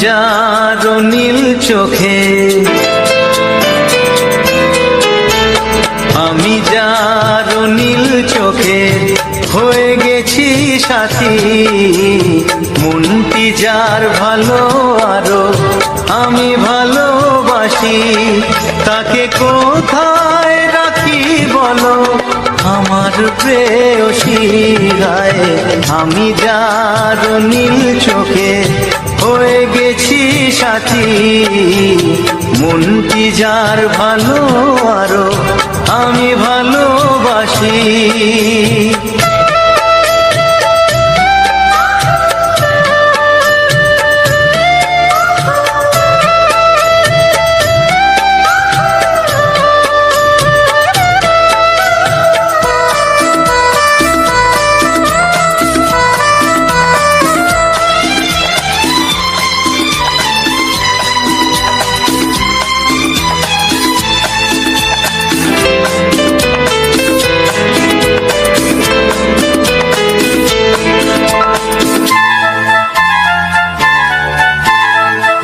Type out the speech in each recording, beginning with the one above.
যার নীল চোখে, আমি যার নীল চোখে হয়ে গেছি সাথী। মনটি যার ভালো আরো আমি ভালোবাসি, তাকে কোথায় রাখি বলো আমার প্রেয়সী গায়ে। আমি যার নীল চোখে হয়ে গেছি সাথী, মনটি যার ভালো আরো আমি ভালোবাসি।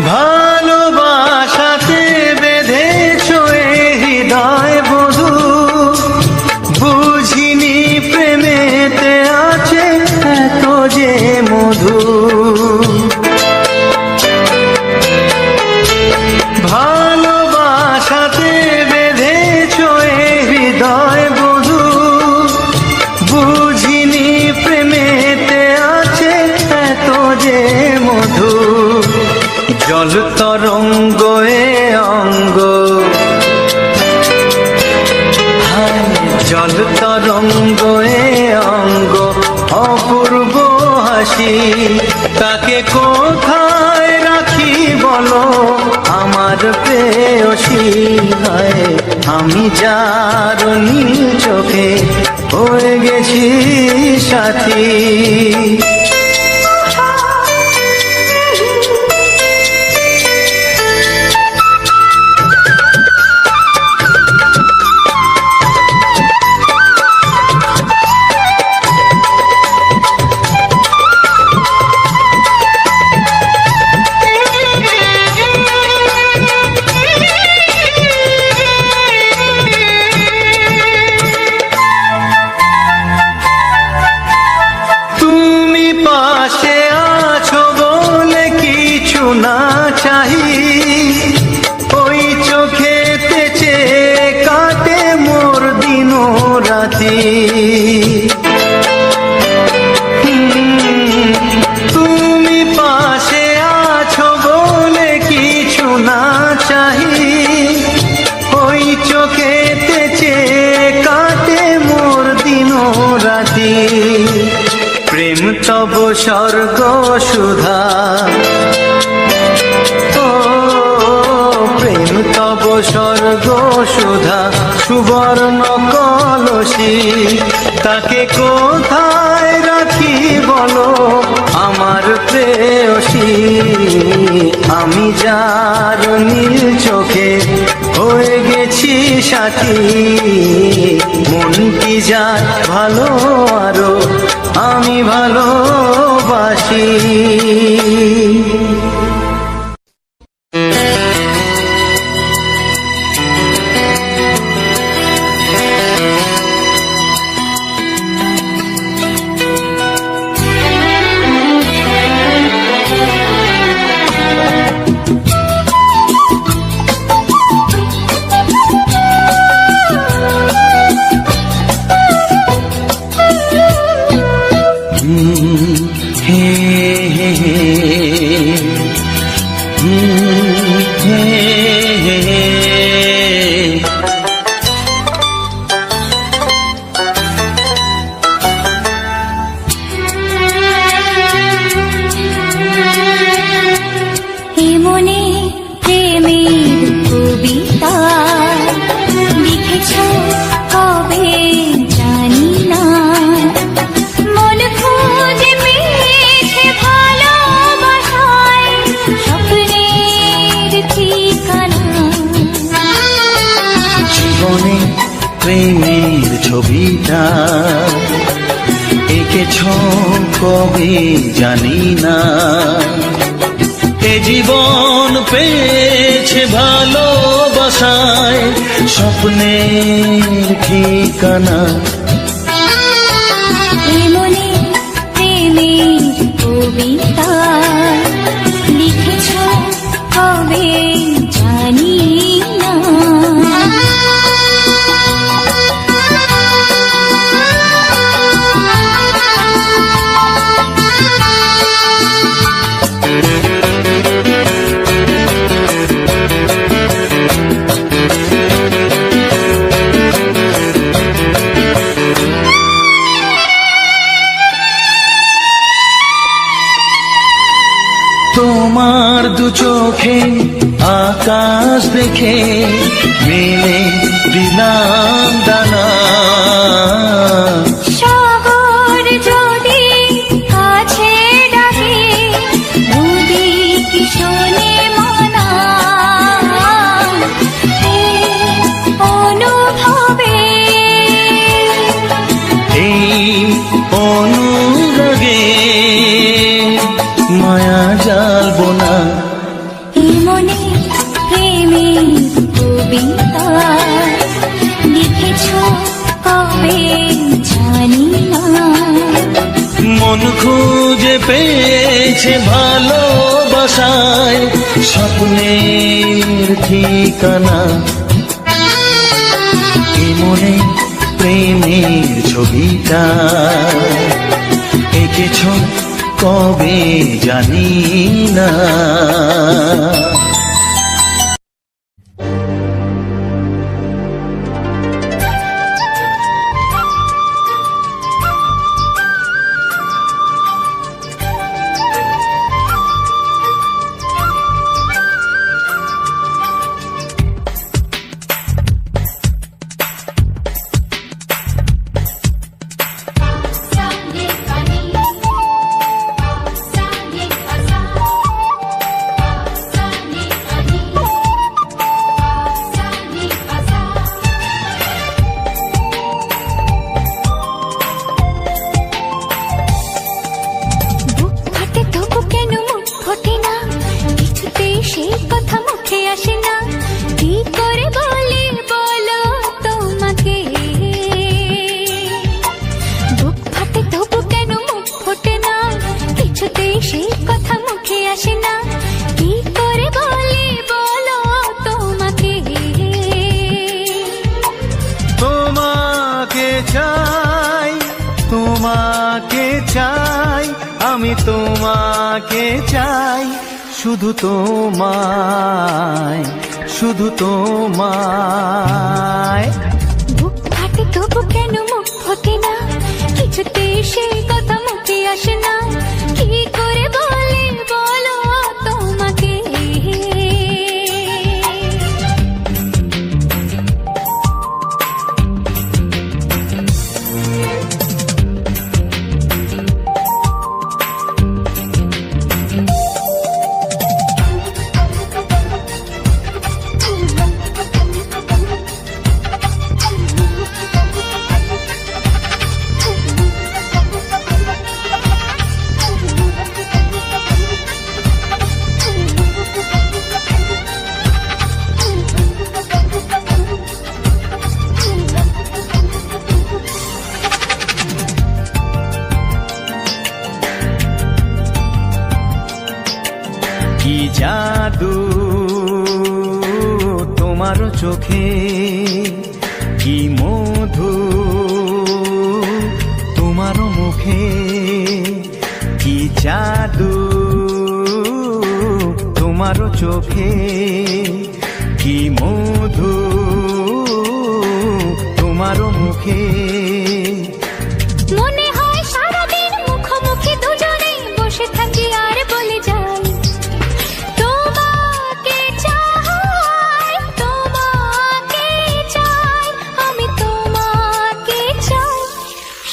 ভালোবাসাতে বেঁধেছ হৃদয় বধূ, বুঝিনি প্রেমেতে আছে এত যে মধু। ভালোবাসাতে বেঁধেছ হৃদয় বধূ, বুঝিনি প্রেমেতে আছে এত যে মধু। জল তরঙ্গ এ অঙ্গ, জল তরঙ্গ এ অঙ্গ অপূর্ব হাসি, তাকে কোথায় রাখি বলো আমার প্রেয়সী গায়ে। আমি যার নীল চোখে হয়ে গেছি সাথী। পাশে আছো বলে কিছু না চাহি, ওই চোখেতে চেয়ে কাটে মোর দিন রাতি। তুমি পাশে আছো বলে কিছু না চাহি, ওই চোখেতে চেয়ে কাটে মোর দিন রাতি। প্রেম তব স্বর্গ সুধা, ও প্রেম তব স্বর্গ সুধা সুবর্ণ কলসী, তাকে কোথায় রাখি বলো আমার প্রেয়সী। আমি যার নীল চোখে হয়ে গেছি সাথী, মনটি যার ভালো আরো আমি ভালোবাসি। প্রেমের ছবিটা এঁকেছ কবে জানি না, এ জীবন পেয়েছে ভালোবাসায় স্বপ্নের ঠিকানা। মনে প্রেমের কবিতা লিখেছ কবে জানি না। তোমার দু চোখে আকাশ দেখে মেলে দিলাম দানা। শহর যদি কাছে ডাকে দুদিক শোনে মনা। এই অনুভবে এই অনুরাগে মায়া জ্বালবো না। এই মনে প্রেমের কবিতা লিখেছ কবে জানি না। মন খুঁজে পেয়েছে ভালোবাসায় স্বপ্নের ঠিকানা। এ মনে প্রেমের ছবিটা এঁকেছ কবে জানি না। তোমাকে চাই, আমি তোমাকে চাই, শুধু তোমায়, শুধু তোমায়। বুক ফাটে তবু কেন মুখ ফোটে না, কিছুতে সেই কথা মুখে আসে না, কি করে বলে বলো তোমাকে। কি জাদু তোমার চোখে, কি মধু তোমার মুখে, কি জাদু তোমার চোখে, কি মধু তোমার মুখে। মনে হয় সারাদিন মুখোমুখি দুজনে বসে থাকি আর বলে যাই, তোমাকে চাই, তোমাকে চাই, আমি তোমাকে চাই,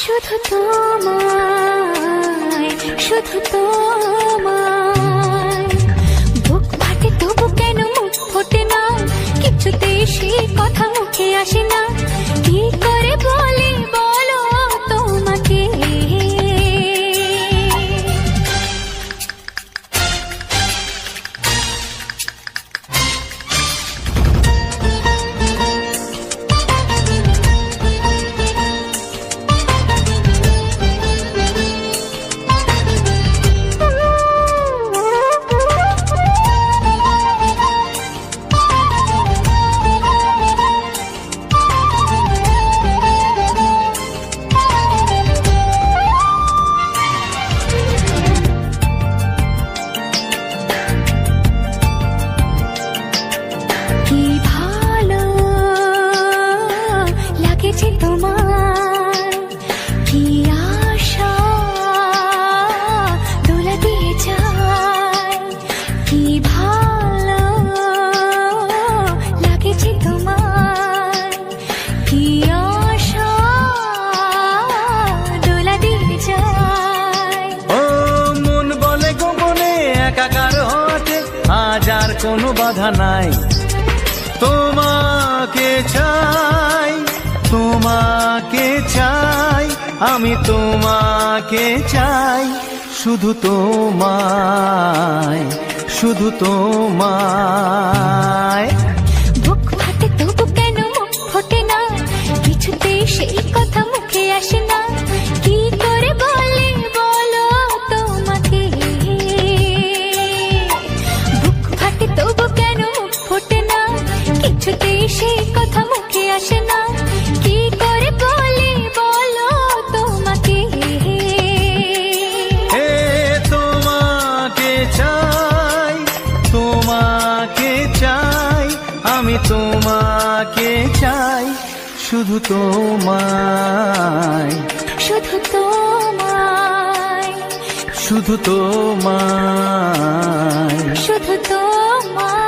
শুধু তোমায়, শুধু তোমায়। বুক ফাটে তবু কেন মুখ ফোটে না, কিছুতে সেই কথা মুখে আসে না, কি করে বলে বলো তোমাকে। লাগেছে তোমার কি আশা দোলা দিয়ে যায় কি ভালো লাগেছে তোমার কি আশা দোলা দিয়ে যায় ও মন বলে গোপনে একাকার হতে আজ আর কোনো বাধা নাই তোমাকে চাই তোমাকে চাই আমি তোমাকে চাই শুধু তোমায় শুধু তোমায় বুক ফাটে তবু কেন মুখ ফোটে না কিছুতে সেই কথা মুখে আসে না কি করে বলে বলো তোমাকে বুক ফাটে তবু কেন মুখ ফোটে না কিছুতে সেই কথা মুখে আসে না কি করে বলে বলো তোমাকে হে তোমাকে চাই তোমাকে চাই আমি তোমাকে চাই শুধু তোমায় শুধু তোমায় শুধু তোমায় শুধু তোমায়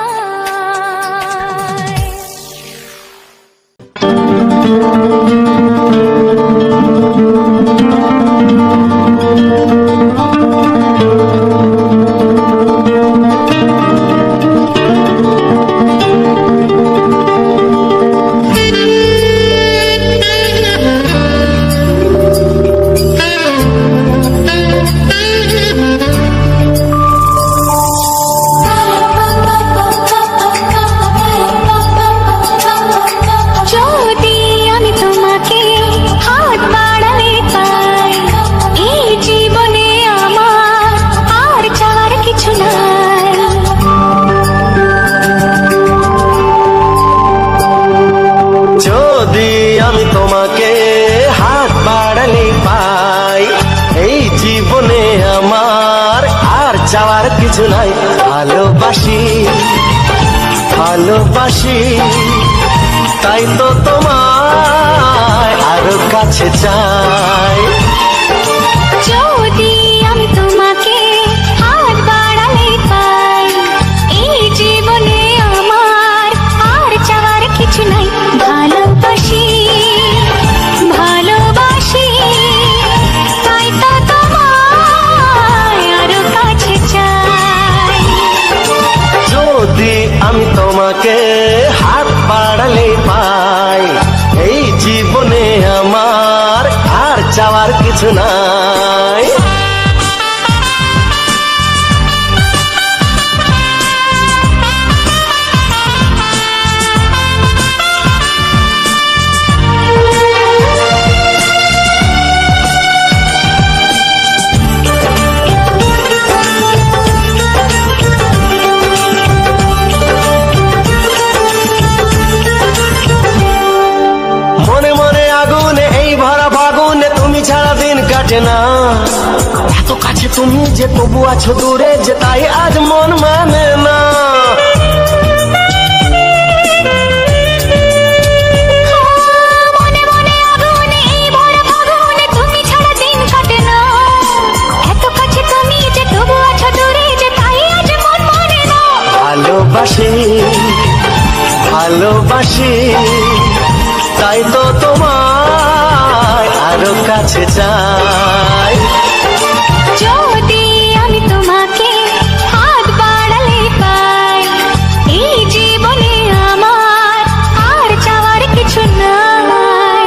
যদি আমি তোমাকে হাত বাড়ালে পাই এই জীবনে আমার আর চাওয়ার কিছু নাই যদি আমি তোমাকে হাত বাড়ালে পাই এই জীবনে আমার আর চাওয়ার কিছু নাই ভালোবাসি ভালোবাসি তাই তো তোমায় আরো কাছে চাই যদি আমি তোমাকে হাত বাড়ালে পাই এই জীবনে আমার আর চাওয়ার কিছু নাই ভালোবাসি ভালোবাসি তাই তো তোমায় আরো কাছে চাই যদি আমি তোমাকে হাত বাড়ালে পাই এই জীবনে আমার আর চাওয়ার কিছু নাই মনে মনে আগুনে এই ভরা ফাগুনে তুমি ছাড়া দিন কাটে না এত কাছে তুমি যে তবু আছো দূরে যে তাই আজ মন মানে না মনে মনে আগুনে এই ভরা ফাগুনে তুমি ছাড়া দিন কাটে না এত কাছে তুমি যে তবু আছো দূরে যে তাই আজ মন মানে না ভালোবাসি ভালোবাসি তাই তো তোমায় আরো কাছে চাই যদি আমি তোমাকে হাত বাড়ালে পাই এই জীবনে আমার আর চাওয়ার কিছু নাই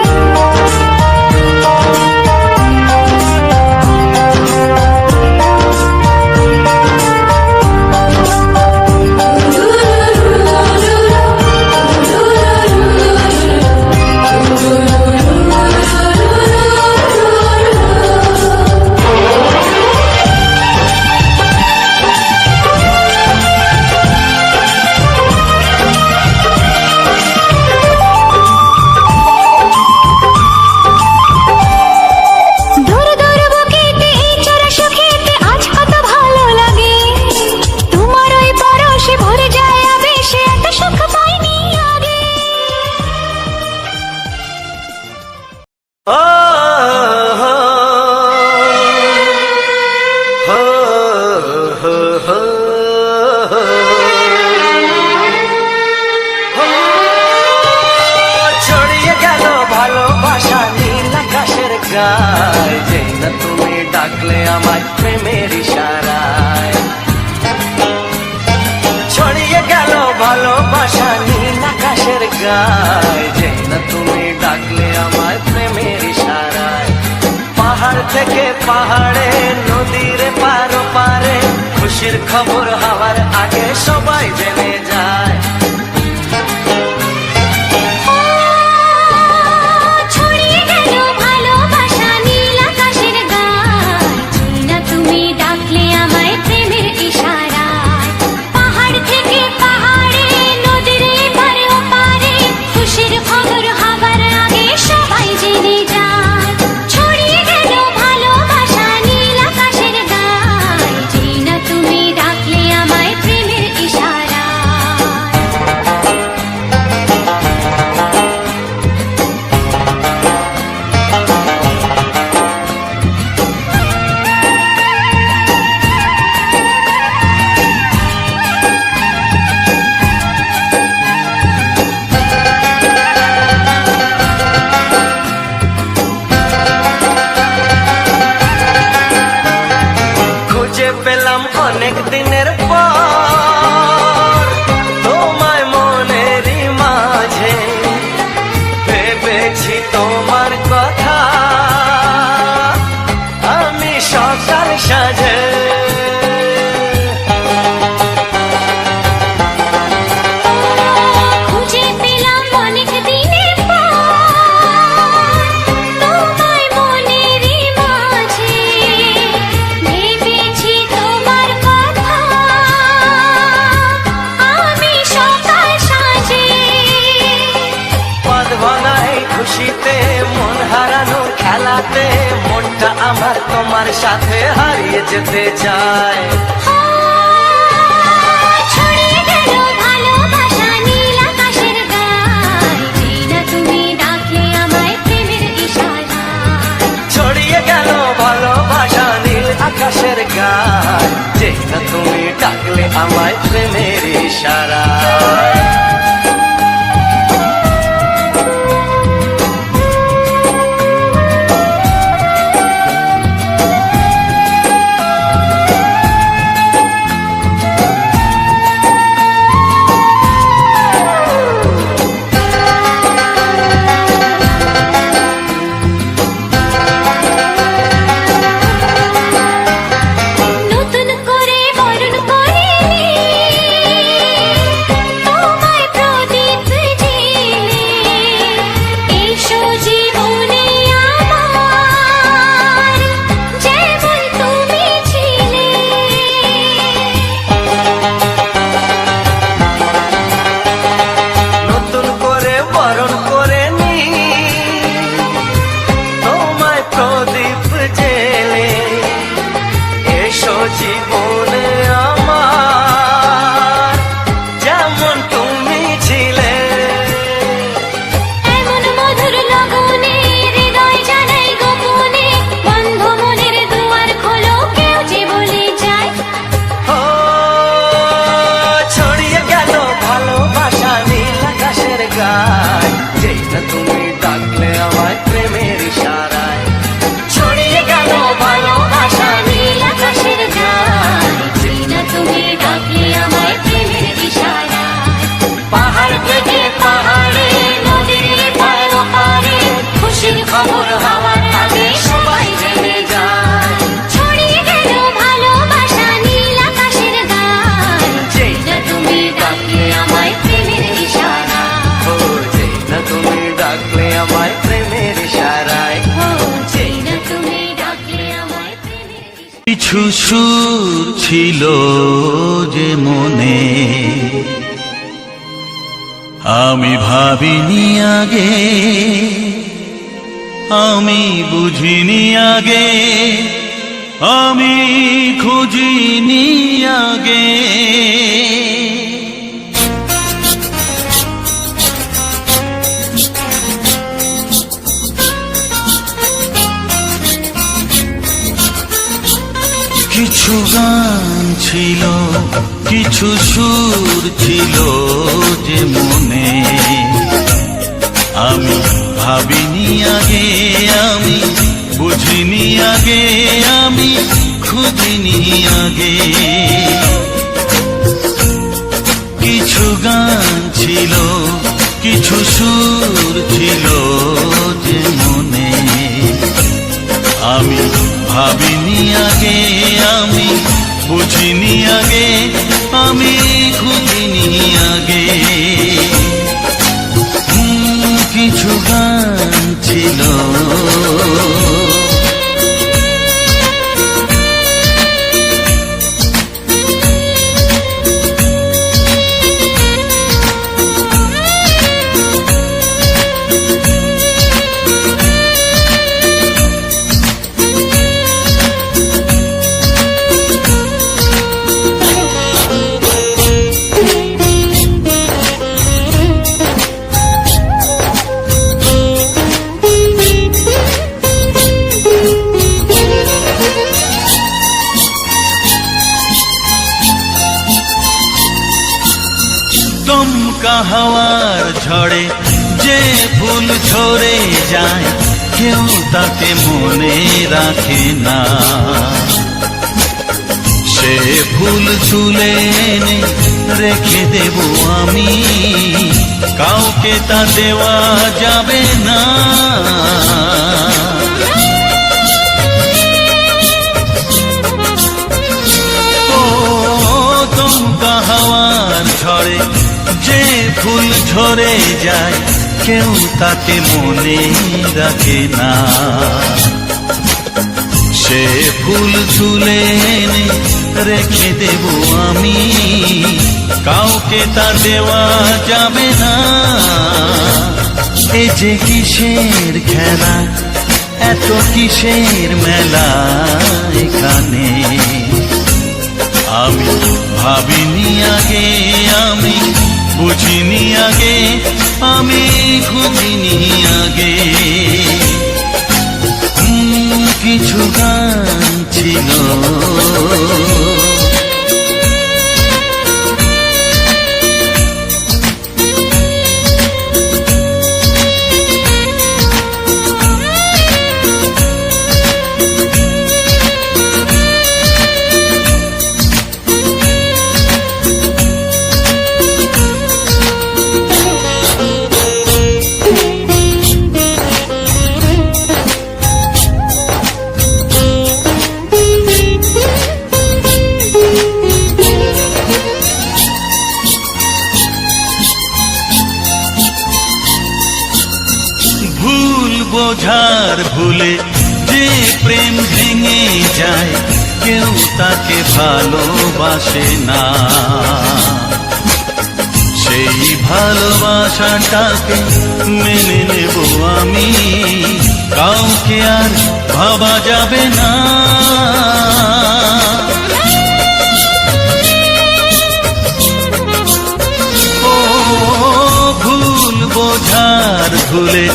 আমায় প্রেমের ইশারায়। ছড়িয়ে গেল ভালোবাসা নীল আকাশের গায়, যে না তুমি ডাকলে আমায় প্রেমের ইশারায়। পাহাড় থেকে পাহাড়ে নদীর পার পারে, খুশির খবর হওয়ার আগে সবাই জেনে যায়। ছড়িয়ে গেল ভালোবাসা নীল আকাশের গায়, না তুমি ডাকলে আমায় প্রেমের ইশারায়। পাহাড় থেকে পাহাড়ে নদীর এপারে ওপারে, খুশির খবর হবার আগে সবাই জেনে যায়। ছড়িয়ে গেল ভালোবাসা নীল আকাশের গায়, না তুমি ডাকলে আমায় প্রেমের ইশারায়। খুঁজে পেলাম অনেক দিনের পর তোমায় মনেরই মাঝে, ভেবেছি তোমার কথা আমি সকাল সাজে। খুঁজে পেলাম অনেক দিনের পর তোমায় মনেরই মাঝে, ভেবেছি তোমার কথা আমি সকাল সাজে। পদ ভাঙাই খুশিতে মন হারানোর খেলাতে, মনটা আমার তোমার সাথে হারিয়ে যেতে চায়। ছড়িয়ে গেল ভালোবাসা নীল আকাশের গায়, না তুমি ডাকলে আমায় প্রেমের ইশারায়। ছড়িয়ে গেল ভালোবাসা নীল আকাশের গায়, যে না তুমি ডাকলে আমায় প্রেমের ইশারায়। নতুন করে বরণ করিনি তোমায় প্রদীপ জেলে, এসো জীবনে আমার যেমন তুমি ছিলে। নতুন করে বরণ করে নি তোমায় প্রদীপ জেলে, এসো জীবনে আমার যেমন তুমি ছিলে। এমন মধুর লগনে হৃদয় জানাই গোপনে, বন্ধ মনের দুয়ার খোলো কেউ যে বলে যায়। ও ছড়িয়ে গেল ভালোবাসা নীল আকাশের গায়, যেই না তুমি ডাকলে আমায় প্রেমের ইশারায়। ছড়িয়ে গেল ভালোবাসা নীল আকাশের গায়, যেই না তুমি ডাকলে আমায় প্রেমের ইশারায়। পাহাড় থেকে পাহাড়ে নদীর পার পারে, খুশির খবর হওয়ার আগে সবাই জেনে যায়। ছড়িয়ে গেল ভালোবাসা নীল আকাশের গায়, যেই না তুমি ডাকলে আমায় প্রেমের ইশারায়। ও যেই না তুমি ডাকলে আমায় প্রেমের ইশারায়। যেই না তুমি ডাকলে আমায় প্রেমের ইশারায়। কিছু সুর ছিল যে মনে, আমি ভাবিনি আগে, আমি বুঝিনি আগে, আমি খুঁজিনি আগে। কিছু গান ছিল, কিছু সুর ছিল যে মনে, আমি ভাবিনি আগে, আমি বুঝিনি আগে, আমি খুঁজিনি আগে। কিছু গান ছিল, কিছু সুর ছিল যে মনে, আমি ভাবিনি আগে, আমি বুঝিনি আগে, আমি খুঁজিনি আগে। কিছু গান ছিল, দমকা হাওয়ার ঝড়ে যে ফুল ঝরে যায়, কেউ তাকে মনে রাখে না। সে ফুল তুলে এনে রেখে দেব আমি, কাউকে তা দেওয়া যাবে না। ও দমকা হাওয়ার ঝড়ে যে ফুল ঝরে যায়, কেউ তাকে মনে রাখে না। সে ফুল তুলে এনে রেখে দেব আমি, কাউকে তা দেওয়া যাবে না। এ যে কিসের খেলা, এত কিসের মেলা এখানে, আমি ভাবিনি আগে, আমি বুঝিনি আগে, আমি খুঁজিনি আগে। কিছু গান ছিল, বোঝার ভুলে যে প্রেম ভেঙে যায়, কেউ তাকে ভালোবাসে না। সেই ভালোবাসাটাকে মেনে নেব আমি, কাউকে আর ভাবা যাবে না। ও ভুল বোঝার ভুলে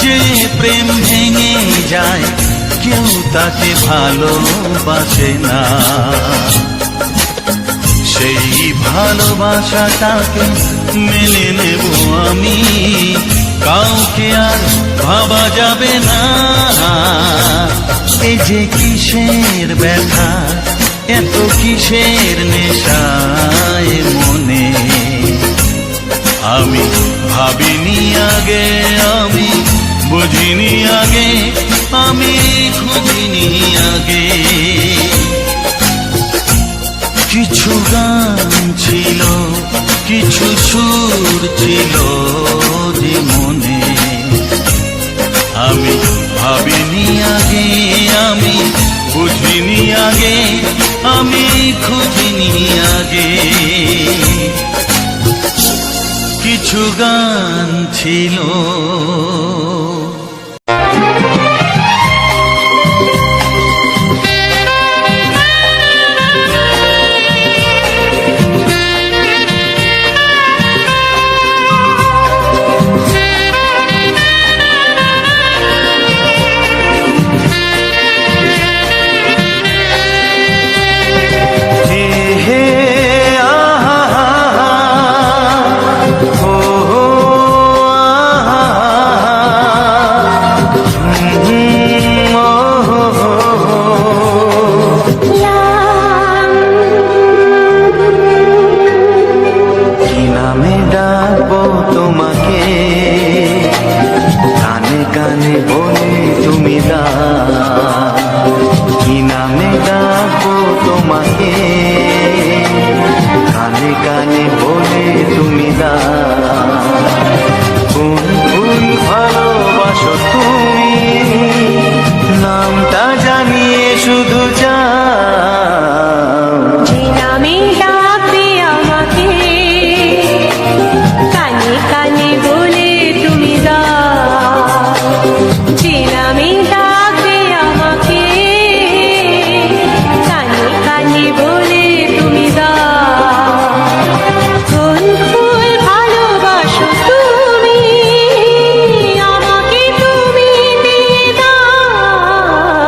যে প্রেম ভেঙে যায়, কেউ তাকে ভালোবাসে না। সেই ভালোবাসাটাকে মেনে নেব আমি, কাউকে আর ভাবা যাবে না। এই যে কিসের ব্যথা, এত কিসের নেশায় মনে, আমি ভাবিনি আগে, আমি বুঝিনি আগে, আমি খুঁজিনি আগে। কিছু গান ছিল, কিছু সুর ছিল যে মনে, আমি ভাবিনি আগে, আমি বুঝিনি আগে, আমি খুঁজিনি আগে। কিছু গান ছিল। কানে বলে তুমি দাও, কি নামে ডাকবো তোমাকে, কানে কানে বলে তুমি দাও, কোন ফুল ভালোবাসো তুমি, নামটা জানিয়ে শুধু যাও। যে নামে ডাকবে আমাকে, কানে কানে বলে তুমি দাও। যে নামে ডাকবে আমাকে, কানে কানে বলে তুমি দাও। কোন ফুল ভালোবাসো তুমি, আমাকে তুমি দিয়ে দাও।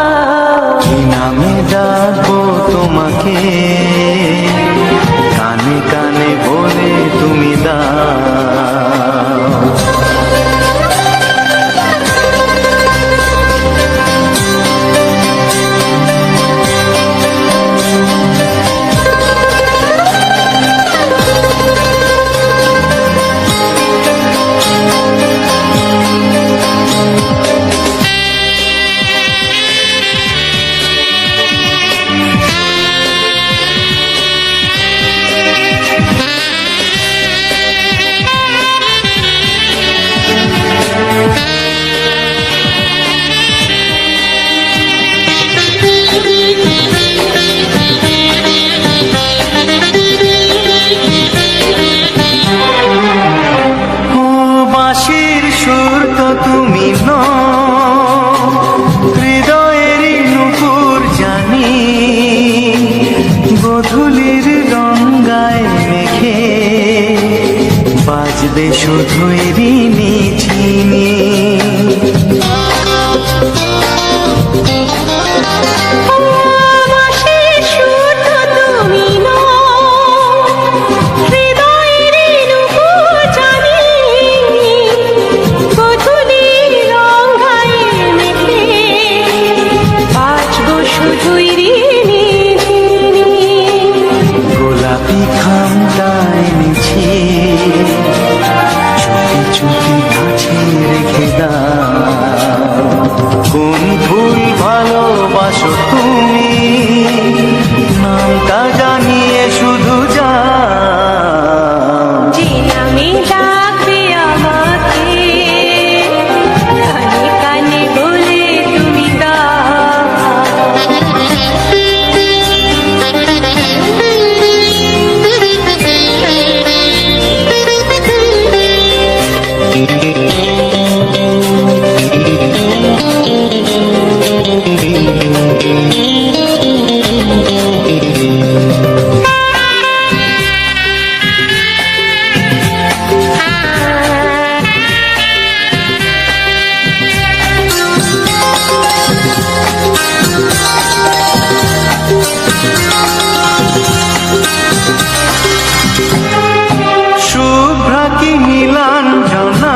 কি নামে ডাকবো তোমাকে, কানে কানে বলে তুমি দাও। ও বাঁশির সুর তো তুমি নও, হৃদয়েরই নুপুর জানি, গোধূলির গঙ্গায় মেঘে বাজবে শুধুই ঋণী ঝিনি। বাঁশির সুর তো তুমি নও, হৃদয়ের নুপুর জানি, গোধূলির গঙ্গায় মেঘে বাজবো শুধুই ঋণী ঝিনি। গোলাপি খামটা এনেছি, চুপি চুপি কাছে রেখে দাও, কোন ফুল ভালোবাসো তুমি, নামটা জানিয়ে শুধু যাও। যে নামে ডাকবে আমাকে, কানে কানে বলে তুমি শুভ্রা কি নীলাঞ্জনা,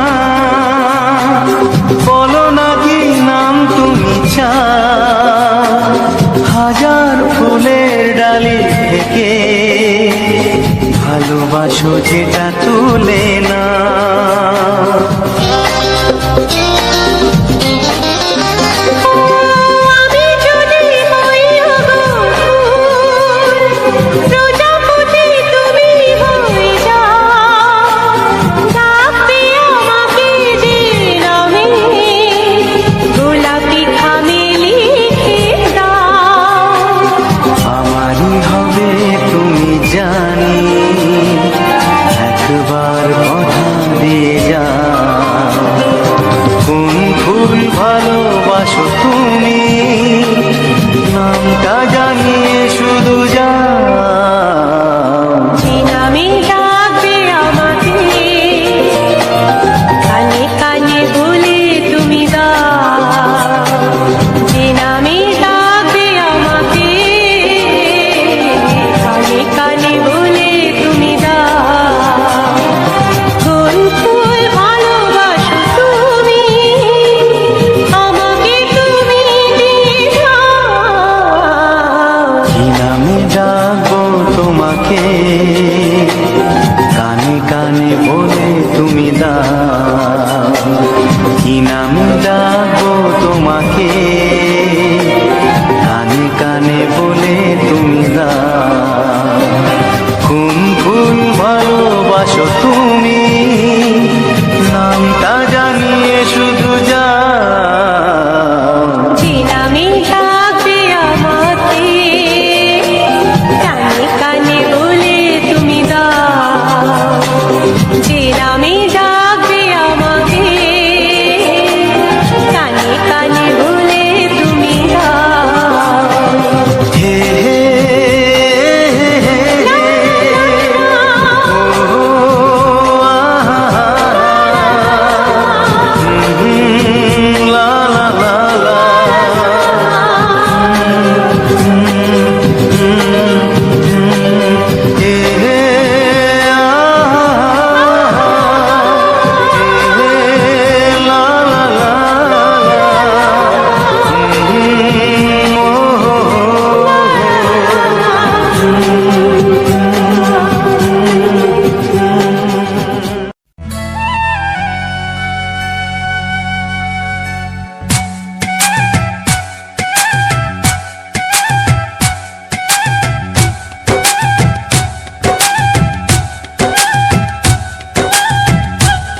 বলো না কি নাম তুমি চাও, হাজার ফুলের ডালি থেকে ভালোবাসো যেটা তুলে না। আমি যদি হই প্রজাপতি তুমি হয়ে যাও, ডাকবে আমাকে যে নামে, গোলাপি খামে লিখে দাও। আমারই হবে তুমি জানি, একবার কথা দিয়ে যাও, কোন ফুল ভালোবাসো তুমি, নামটা জানিয়ে শুধু যাও। যে নামে ডাকবে আমাকে, কানে কানে বলে তুমি দাও। যে নামে ডাকবে আমাকে, কানে কানে বলে তুমি দাও। কোন ফুল ভালোবাসো তুমি, আমাকে তুমি ডাকবো তোমাকে, কানে কানে বলে তুমি দাও কোন ফুল ভালোবাসো তুমি, নামটা জানিয়ে শুধু যাও। যে নামে ডাকবে আমাকে, কানে কানে বলে তুমি দাও। যে নামে ডাকবে আমাকে, কানে কানে বলে তুমি দাও। হে হে হে ও লা লা লা লা হে হে লা লা লা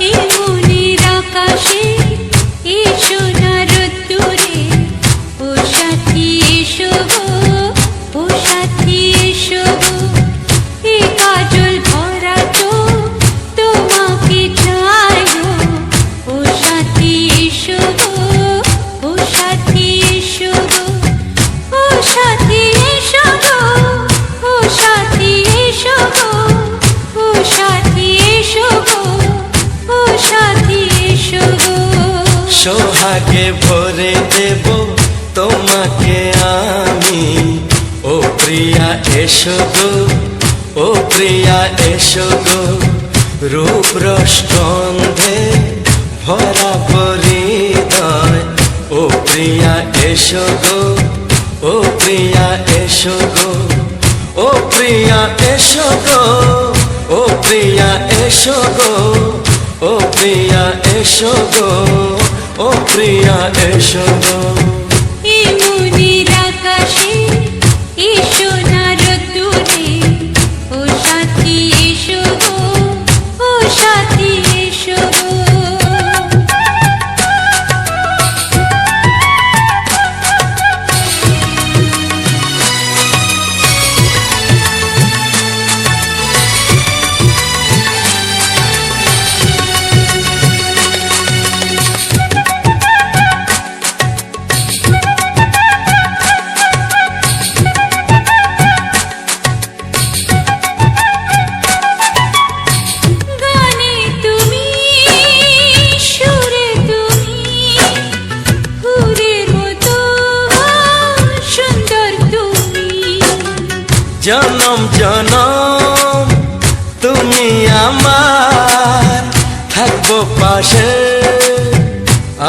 এই মনের আকাশে এই সোনার রোদ্দুরে, ও সাথী এসো গো, ও সাথী এসো গো। এই কাজল ভরা চোখ তোমাকে চাই গো, ও সাথী এসো গো, ও সাথী এসো গো। ও সাথী এসো গো, ও সাথী এসো গো, ও সাথী এসো গো, ও সাথী এসো গো। সোহাগে ভরে দেব তোমাকে আমি, ও প্রিয়া এসো গো, ও প্রিয়া এসো গো। রূপ রসগন্ধে ভরা পরিদয়, ও প্রিয়া এসো গো, ও প্রিয়া এসো গো। ও প্রিয়া এসো গো, ও প্রিয়া এসো গো, ও প্রিয়া এসো গো, ও প্রিয়া এসো গো। এই মনের আকাশে এই সোনার রোদ্দুরে, ও সাথী এসো গো, ও সাথী এসো গো। গানে তুমি, সুরে তুমি, ফুলের মতো সুন্দর তুমি। জনম জনম তুমি আমার, থাকবো পাশে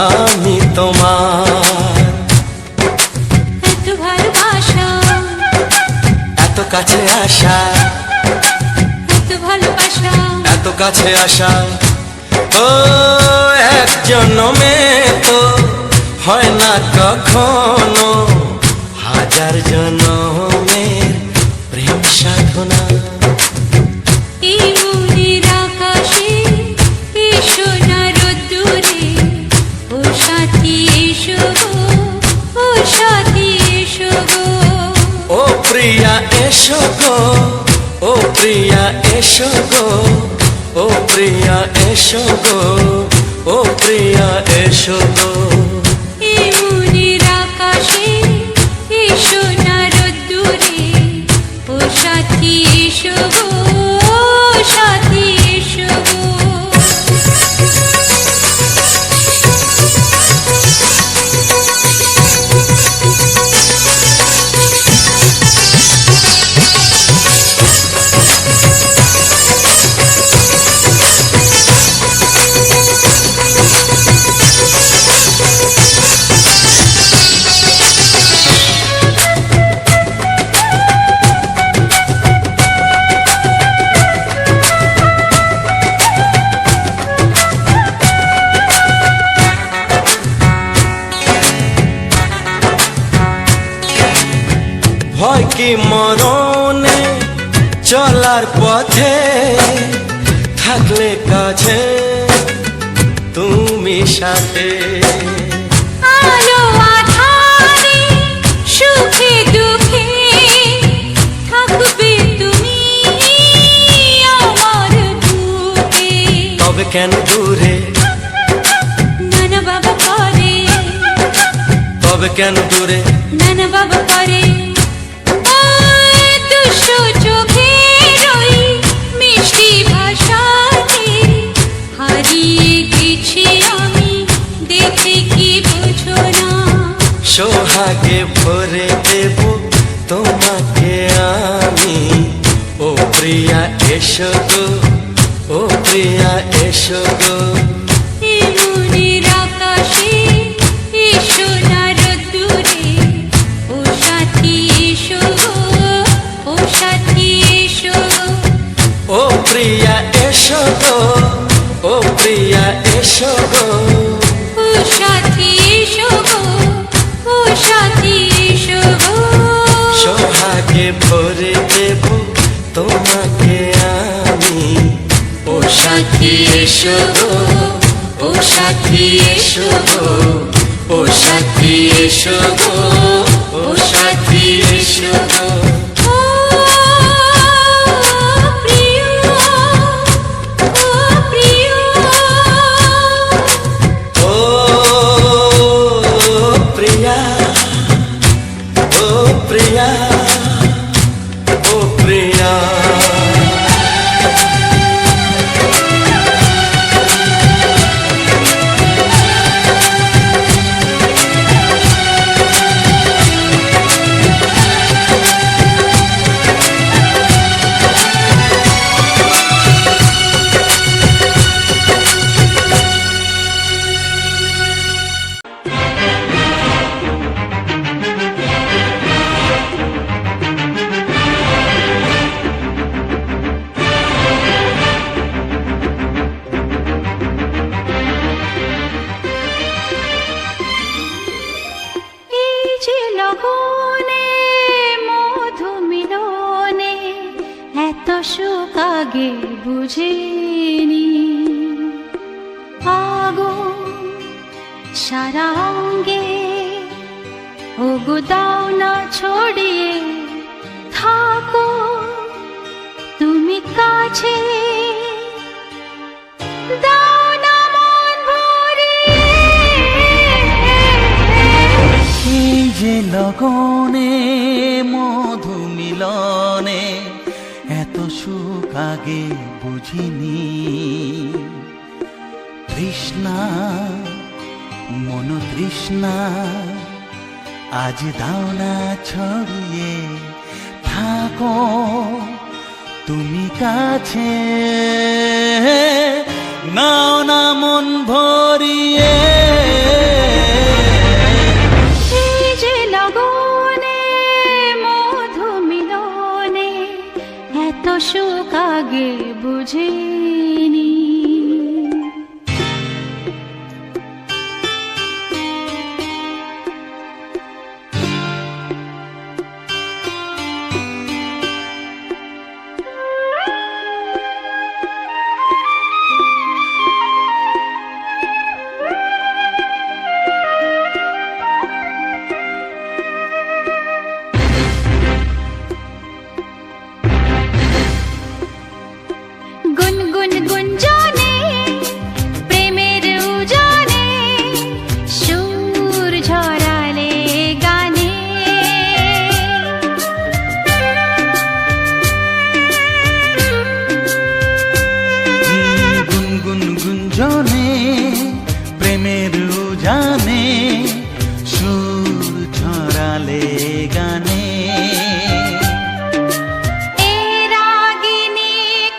আমি তোমার। এত ভালোবাসা, এত কাছে আসা, এত ভালোবাসা, এত কাছে আসা, ও এক জন্মে তো হয় না কখনো, হাজার জন্মের প্রেম সাধনা। এই মনের আকাশে এই সোনার রোদ্দুরে, ও সাথী এসো গো, ও সাথী এসো গো। ও প্রিয়া এসো গো, ও প্রিয়া এসো গো, ও প্রিয়া এসো গো, ও প্রিয়া এসো গো। এই মনের আকাশে এই সোনার রোদ্দুরে, ও সাথী এসো গো, ও সাথী এসো গো। ভয় কি মরণে চলার পথে থাকলে কাছে তুমি সাথে আলো আঁধারে সুখে দুঃখে থাকবে তুমি আমার বুকে। তবে কেন দূরে নানা বাবা করে, তবে কেন দূরে নানা বাবা করে দুশো চোখের ওই মিষ্টি ভাষাতে হারিয়ে গেছি আমি, দেখে কি বুঝো না। সোহাগে ভরে দেব তোমাকে আমি, ও প্রিয়া এসো গো, ও প্রিয়া এসো গো। এই মনের আকাশে এসো না রোদ্দুরে, ও সাথী এসো গো, ও সাথী এসো গো। ও প্রিয়া এসো গো, ও প্রিয়া এসো গো। ও সাথী এসো গো, ও সাথী এসো গো। সোহাগে ভরে দেব তোমাকে আমি, ও সাথী এসো গো, ও সাথী এসো গো, ও সাথী এসো গো, ও সাথী এসো গো। ও প্রিয়, ও প্রিয়, ও প্রিয়া, ও প্রিয়া, ও প্রিয়া। এই যে লগনে মধু মিলনে এত সুখ আগে বুঝিনি। আগুন সারা অঙ্গে ওগো দাও না ছড়িয়ে থাকো তুমি কাছে, দাও না মন ভরিয়ে। এই যে লগনে মধু মিলনে এত সুখ আগে বুঝিনি। তৃষ্ণা মন তৃষ্ণা আজ দাও না ছড়িয়ে থাকো তুমি কাছে, নাও না মন ভরিয়ে। এই যে লগনে মধু মিলনে এত সুখ আগে বুঝিনি। গুনগুন গুঞ্জনে প্রেমের উজানে সুর ঝরালে গানে। গুনগুন গুঞ্জনে প্রেমের উজানে সুর ছড়ালে গানে। এ রাগিনী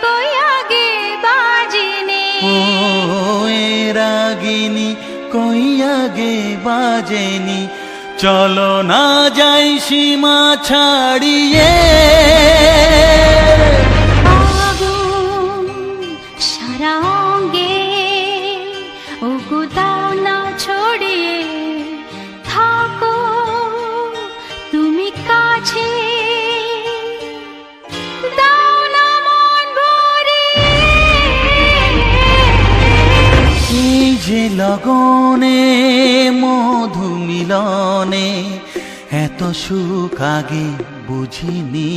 কই আগে বাজেনি, ও এ রাগিনী কই আগে বাজেনি, চলো না যাই সীমা ছাড়িয়ে। আগুন সারা অঙ্গে ওগো দাও না ছড়িয়ে থাকো তুমি কাছে। মিলনে এত সুখ আগে বুঝিনি।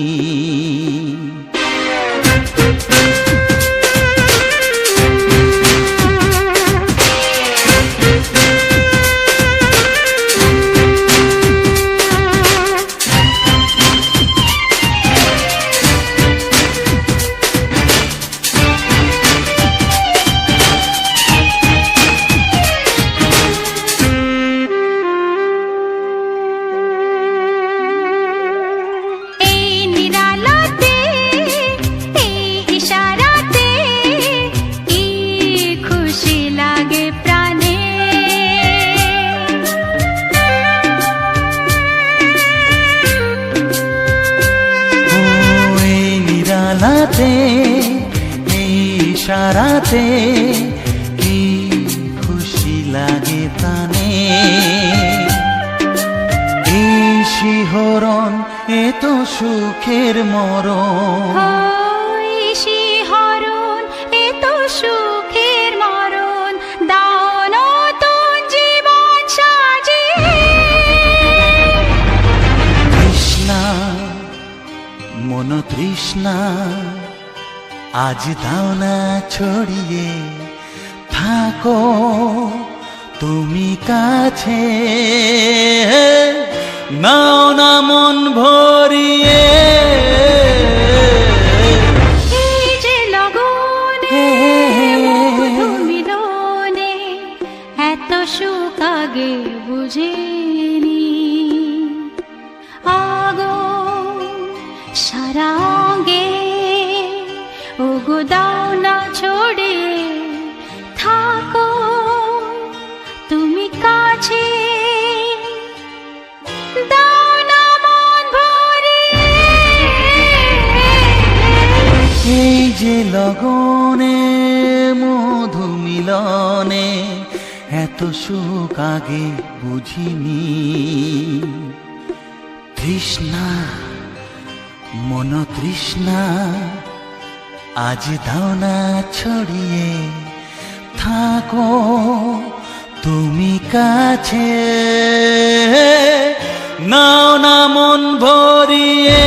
এই ইশারাতে কি খুশি লাগে প্রাণে, এই শিহরণ এত সুখের মরণ, শিহরণ এত সুখের মরণ, দাও নতুন জীবন সাজিয়ে। তৃষ্ণা মন তৃষ্ণা আজ দাও না ছড়িয়ে, থাকো তুমি কাছে, নাও না মন ভরিয়ে। এই যে লগনে মধু মিলনে এত সুখ আগে বুঝিনি। আগুন সারা অঙ্গে ওগো দাও না ছড়িয়ে, থাকো তুমি কাছে, দাও না মন ভরিয়ে। এই যে লগনে মধু মিলনে এত সুখ আগে বুঝিনি। তৃষ্ণা মন তৃষ্ণা আজ দাও না ছড়িয়ে, থাকো তুমি কাছে, নাও না মন ভরিয়ে।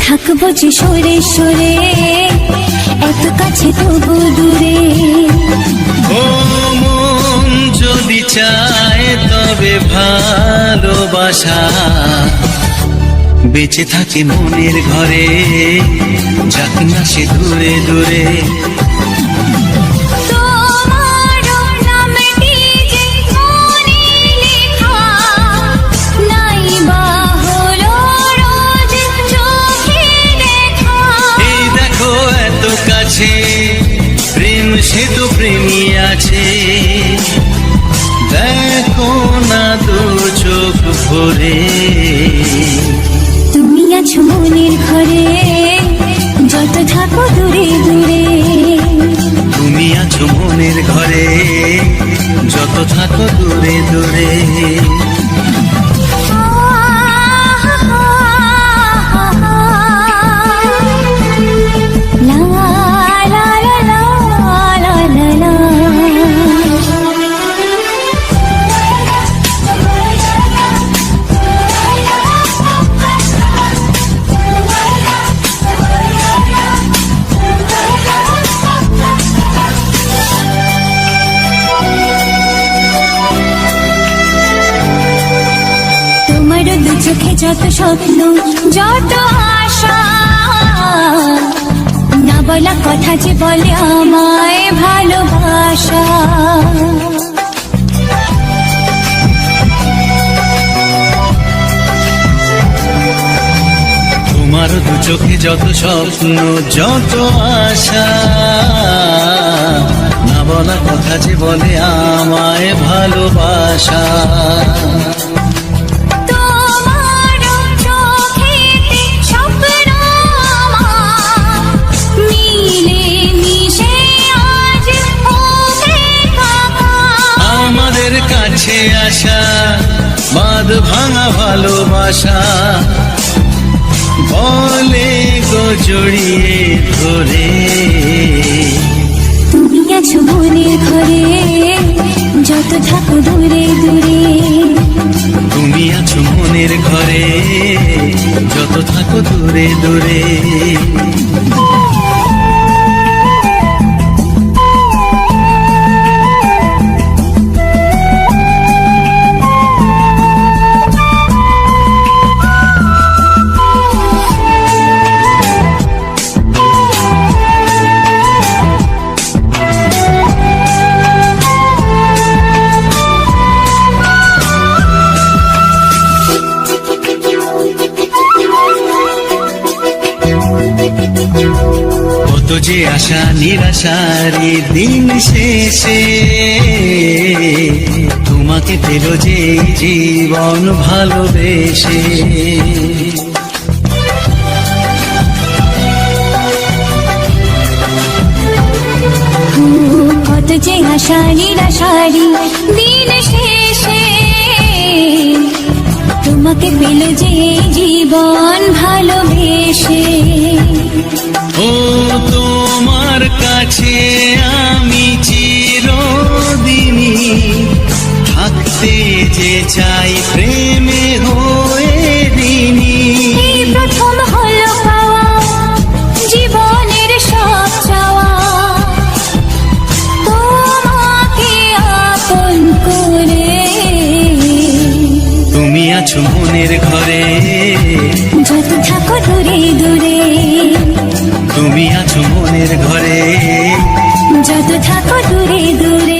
থাকবো যে সরে সরে এত কাছে তবু দূরে। ও মন যদি চায় তবে ভালোবাসা বেঁচে থাকে মনের ঘরে, যাক না সে দূরে দূরে। প্রেম সে তো প্রেমী আছে, দেখো না দু চোখ ভরে। তুমি আছো মনের ঘরে যত থাকো দূরে দূরে, তুমি আছো মনের ঘরে যত থাকো দূরে দূরে। যত স্বপ্ন যত আশা, না বলা কথা যে বলে আমায় ভালোবাসা। তোমার দু চোখে যত স্বপ্ন যত আশা, না বলা কথা যে বলে আমায় ভালোবাসা। তোমার চোখেতে স্বপ্ন আমার মিলে মিশে আজ হবে সাকার। আমাদের কাছে আসা বাঁধ ভাঙা ভালোবাসা, বলে গো জড়িয়ে ধরে। তুমি আছো মনের ঘরে যত থাকো দূরে দূরে, তুমি আছো মনের ঘরে যত থাকো দূরে দূরে। কত যে আশা নিরাশারি দিন শেষে, তোমাকে পেল যে জীবন ভালোবেসে। কত যে আশা নিরাশারি দিন শেষে, তোমাকে পেল যে জীবন ভালোবেসে। ও তোমার কাছে আমি চিরদিনই থাকতে যে চাই প্রেমে হয়ে দিনই। এই প্রথম হলো পাওয়া জীবনের সব চাওয়া, তোমাকে আপন করে। তুমি আছো মনের ঘরে যত থাকো দূরে দূরে, তুমি আছো মনের ঘরে যত থাকো দূরে দূরে।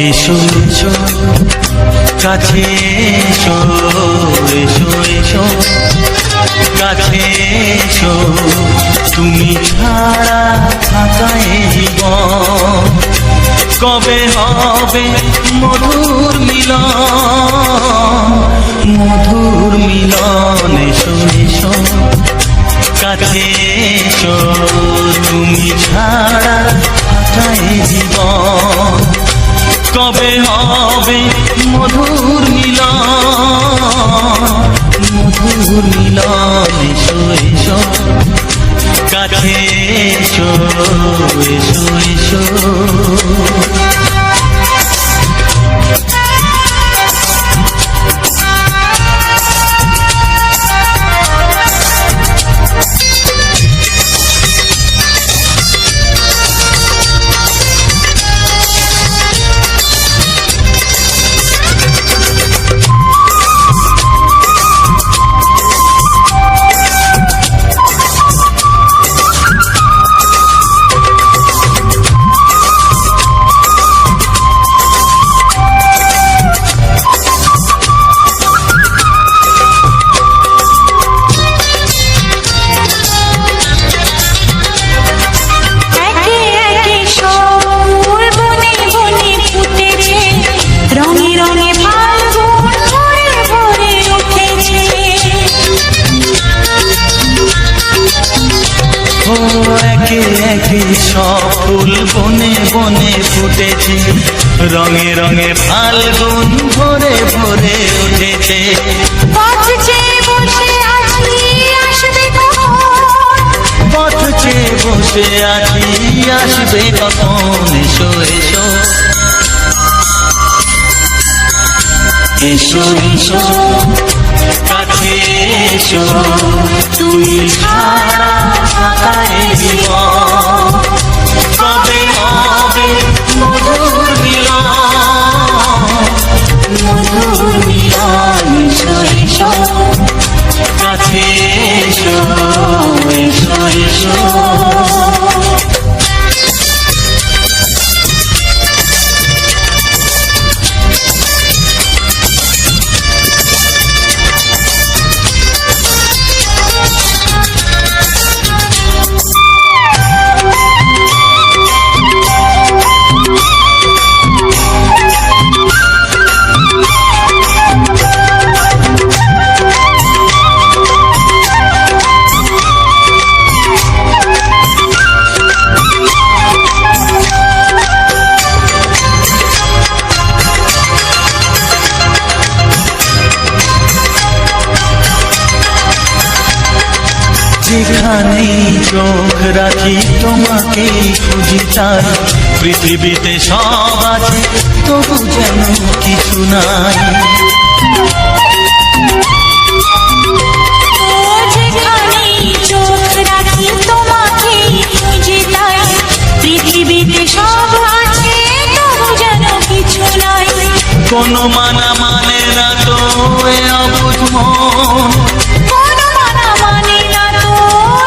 এসো এসো কাছে এসো, এসো এসো কাছে এসো, তুমি ছাড়া থাকা এ জীবন কবে হবে মধুর মিলন, মধুর মিলন। এসো এসো কাছে এসো, তুমি ছাড়া থাকা এ জীবন কবে হবে মধুর মিলন, মধুর মিলন। এসো এসো কাছে এসো, এসো এসো। একে একে সব ফুল বনে বনে ফুটেছে, রঙে রঙে ফাল্গুন ভরে ভরে উঠেছে। পথ চেয়ে বসে আছি আসবে কখন, পথ চেয়ে বসে আছি আসবে কখন, এসো এসো এসো এসো কাছে এসো, তুমি ছাড়া ফাঁকায় জীবন, কবে হবে মধুর মিলন, মধুর মিলন, এসো এসো কাছে এসো, এসো এসো। যেখানে চোখ রাখি তোমাকে খুঁজি, তাই পৃথিবীতে সব আছে তবু যেন কিছু নাই। যেখানে চোখ রাখি তোমাকে খুঁজে, তাই পৃথিবীতে সব আছে তবু যেন কিছু নাই। কোনো মানা মানে না তো এ অবুঝ মন, কোনো মানা মানে না তো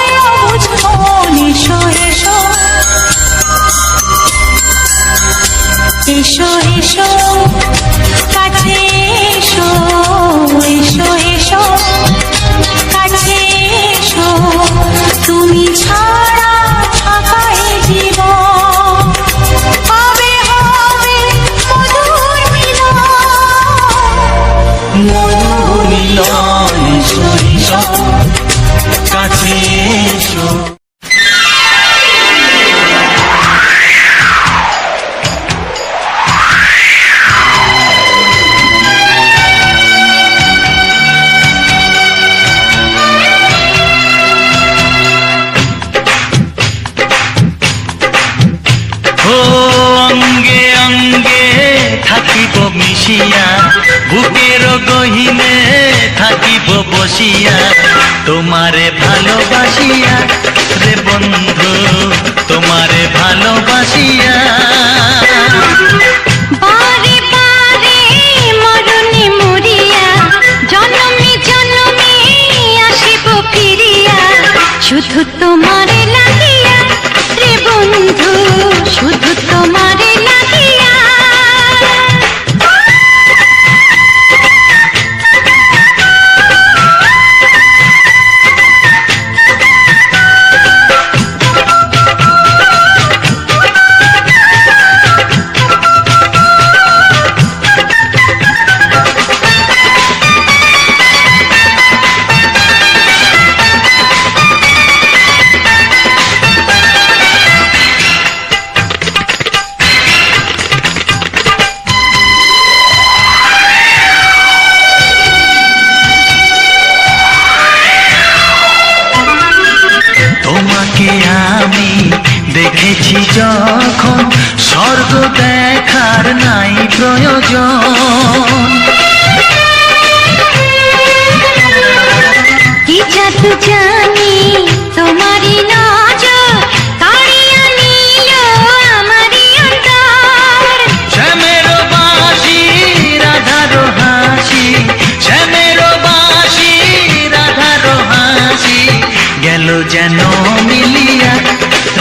এ অবুঝ মন, এসো এসো এসো এসো কাছে এসো, এসো এসো কাছে এসো, তুমি ছাড়া ফাঁকায় জীবন, হবে হবে মধুর মিলন, মধুর মিলন, এসো এসো কাছে এসো। অঙ্গে অঙ্গে থাকিব মিশিয়া, বুকের গহিনে থাকিব বসিয়া, তোমারে ভালোবাসিয়া রে বন্ধু, তোমারে ভালোবাসিয়া। বারে বারে মরণে মরিয়া, জনমে জনমে আসিব ফিরিয়া, শুধু তোমারে লাগিয়া রে বন্ধু, শুধু তোমারে লাগিয়া। তোমাকে আমি দেখেছি যখন, স্বর্গ দেখার নাই প্রয়োজন। কি জাদু জানি তোমারই নজর, কাড়িয়া নিল আমারই অন্তর। শ্যামের বাঁশি রাধার হাসি, শ্যামের বাঁশি রাধার হাসি, গেল যেন মিলিয়া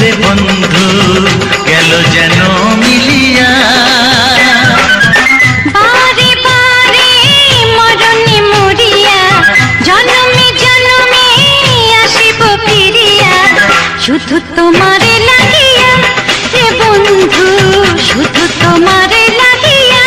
রে বন্ধু, গেল যেন মিলিয়া। বারে বারে মরণে মরিয়া, জনমে জনমে আসিব ফিরিয়া, শুধু তোমারে লাগিয়া রে বন্ধু, শুধু তোমারে লাগিয়া।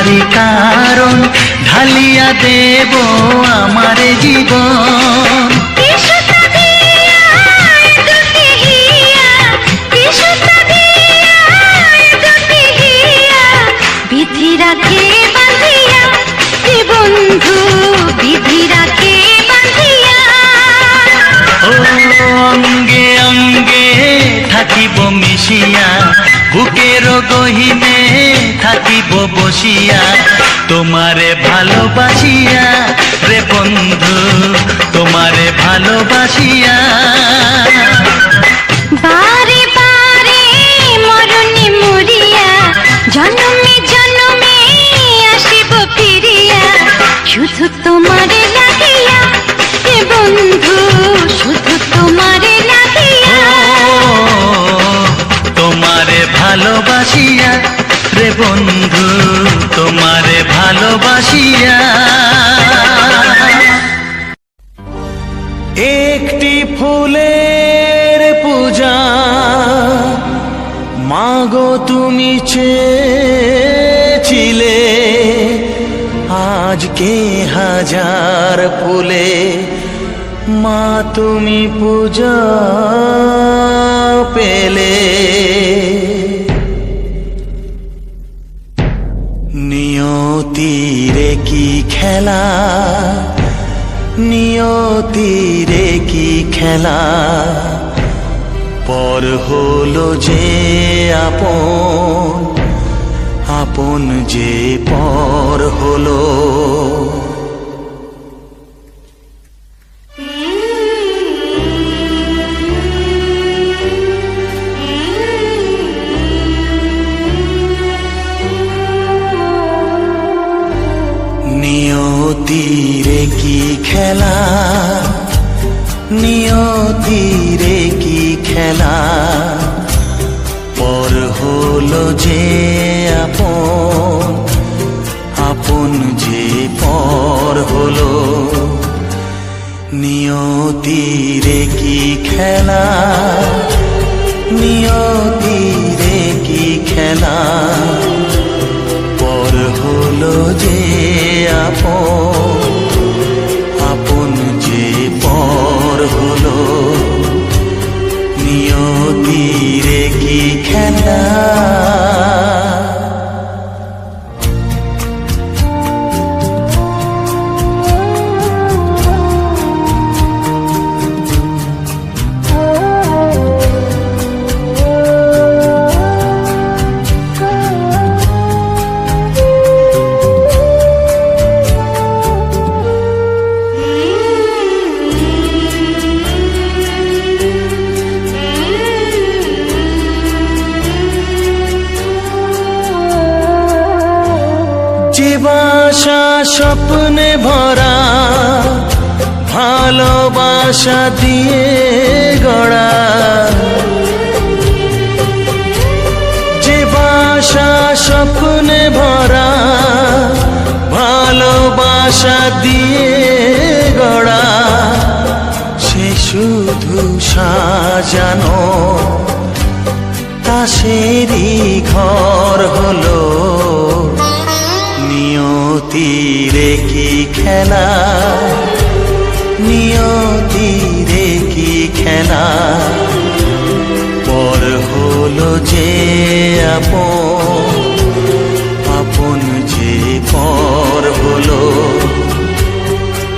তোমারই কারণ ঢালিয়া দেব আমার জীবন। বিধি রাখে বাঁধিয়া হে বন্ধু, বিধি রাখে বাঁধিয়া। ও অঙ্গে অঙ্গে থাকিব মিশিয়া, বুকের গহিনে থাকিব বসিয়া, তোমারে ভালোবাসিয়া রে বন্ধু, তোমারে ভালোবাসিয়া। বারে বারে মরণে মরিয়া, জন্মে জন্মে আসিব ফিরিয়া, শুধু তোমারে লাগিয়া হে বন্ধু, শুধু তোমারে লাগিয়া। তোমারে ভালোবাসিয়া রে বন্ধু, তোমারে ভালোবাসিয়া। একটি ফুলের পূজা মাগো তুমি চেয়েছিলে, আজকে হাজার ফুলে মা তুমি পূজা পেলে। নিয়তিরে কি খেলা, নিয়তিরে কি খেলা, পর হলো যে আপন, আপন যে পর হলো। নিয়তিরে কি খেলা, নিয়তিরে কি খেলা, পর হলো যে আপন, আপন যে পর হলো। নিয়তিরে কি খেলা, নিয়তিরে কি খেলা, পর হলো যে আপন, আপন যে পর হলো। নিয়তিরে কি খেলা। বাসা স্বপ্নে ভরা, ভালোবাসা দিয়ে গড়া, যে বাসা স্বপ্নে ভরা, ভালোবাসা দিয়ে গড়া, সে শুধু সাজানো তাসেরই ঘর হলো। নিয়তিরে কি খেলা, নিয়তিরে কি খেলা, পর হলো যে আপন, আপন যে পর হলো।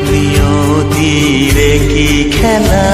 নিয়তিরে কি খেলা।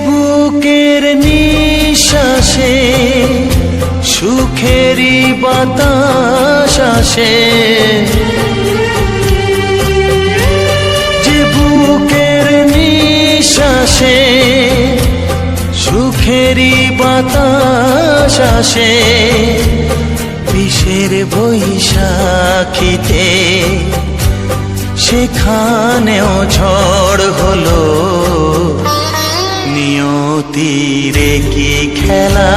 বুকের নিঃশ্বাসে সুখেরই বাতাস আসে, যে বুকের নিঃশ্বাসে সুখেরই বাতাস আসে, বিষের বৈশাখীতে সেখানেও ঝড় হলো, নিয়তির কি খেলা,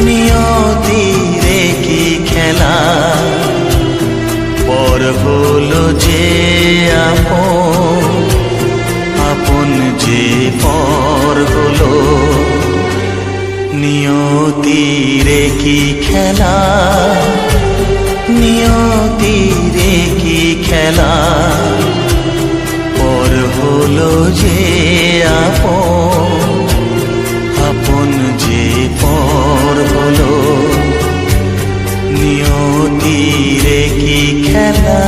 নিয়তির কি খেলা, পর হলো যে আপন, আপন যে পর হলো, নিয়তির কি খেলা, নিয়তির কি খেলা, পর হলো যে আপন, আপন যে পর হলো, নিয়তির কি খেলা।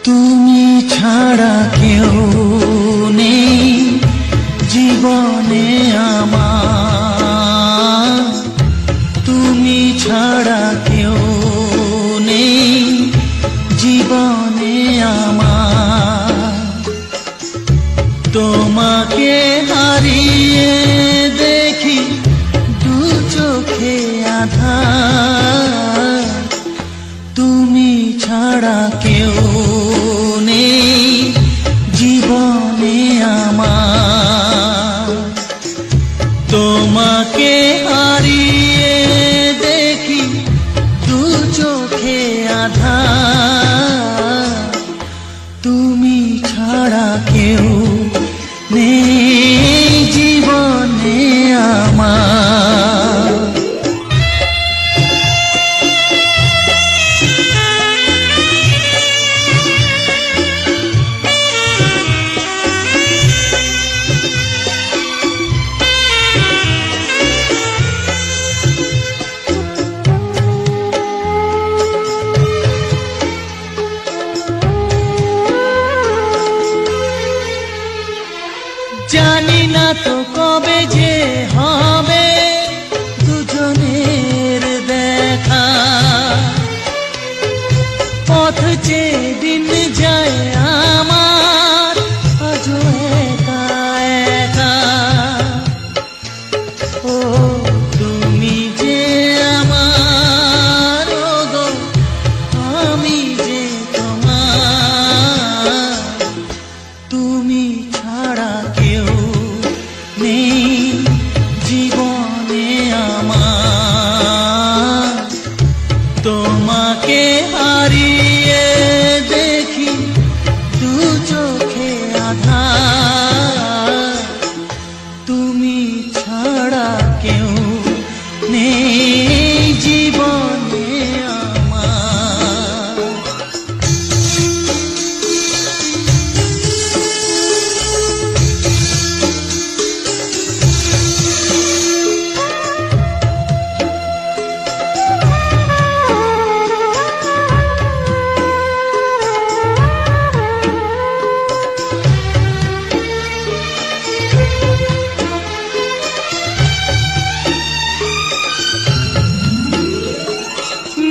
তুমি ছাড়া কেউ নেই জীবনে আমার, তুমি ছাড়া কেউ নেই জীবনে আমার, তোমাকে হারিয়ে দেখি দু চোখে আধার, তুমি ছাড়া কেউ নেই জীবনে আমার, তোমাকে হারিয়ে দেখি দু চোখে আধার, তুমি ছাড়া কেউ নেই জীবনে আমার। জানি না তো কবে যে হবে দুজনের দেখা, পথ চেয়ে দিন যায় আমার আজও একা একা, ও তুমি যে আমার, ও গো আমি যে তোমার, তুমি ছাড়া কেউ নেই জীবনে আমার, তোমাকে হারিয়ে দেখি দু চোখে আধার, তুমি ছাড়া কেউ নেই জীবনে আমার।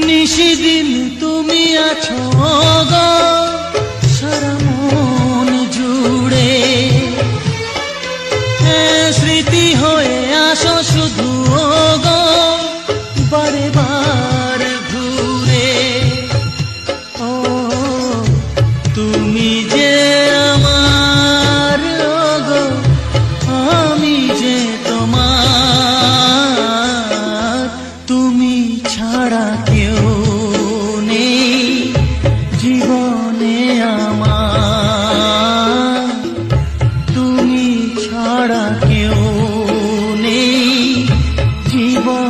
নিশিদিন তুমি আছো গো সারা মন জুড়ে, স্মৃতি হয়ে আসো শুধু গো বারে বার ঘুরে, ও তুমি যে আমার, ও গো আমি যে তোমার, তুমি ছাড়া কেউ নেই জীবনে আমার, তুমি ছাড়া কেউ নেই জীবনে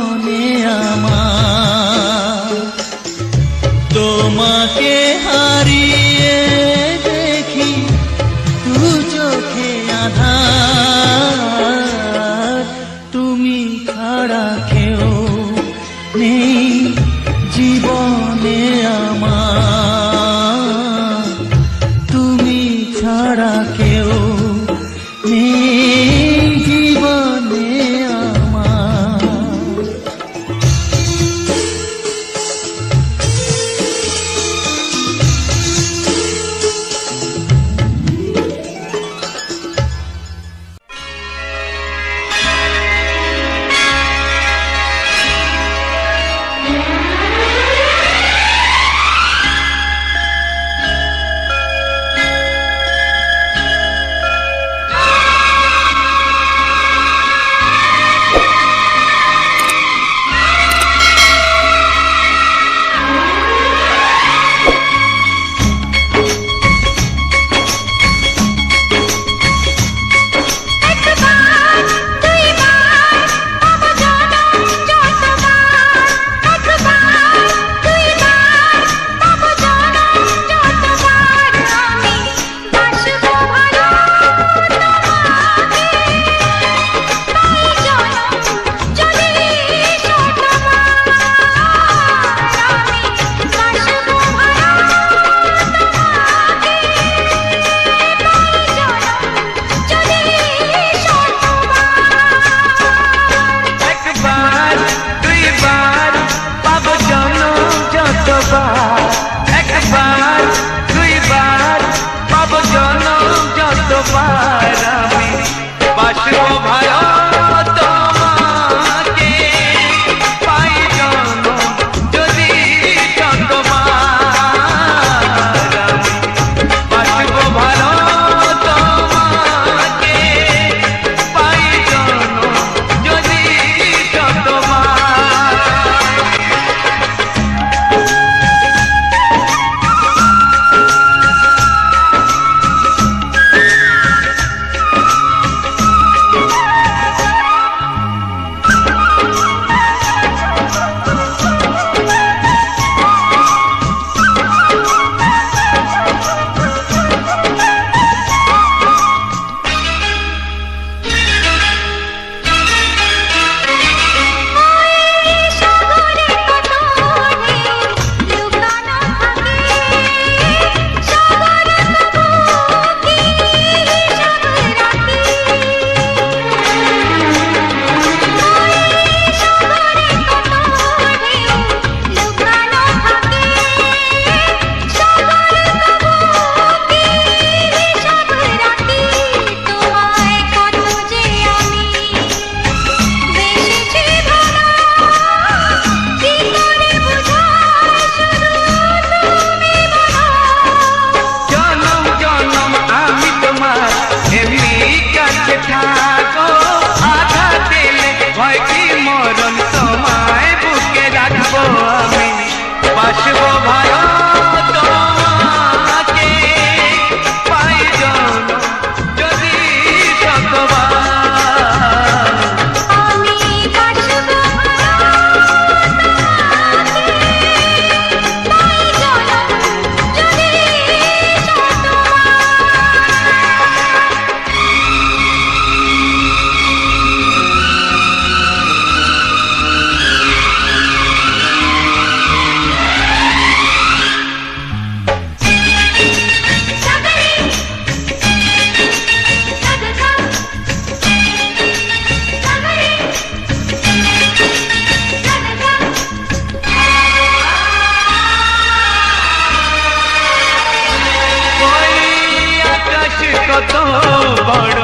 বড়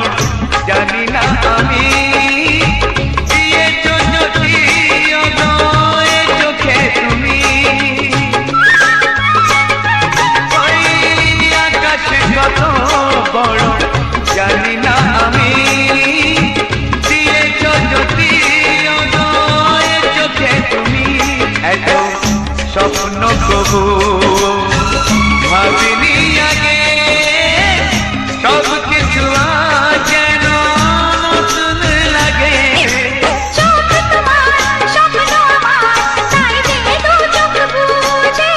জানি না আমি দিয়েছো যদি অদয় চোখে তুমি ওই আকাশ কত বড় জানি না আমি দিয়েছো যদি অদয় চোখে তুমি এত স্বপ্ন কবু ভাবিনি আগে সব কিছু যেন নতুন লাগে চোখ তোমার স্বপ্ন আমার তাই যে দু চোখ বুঝে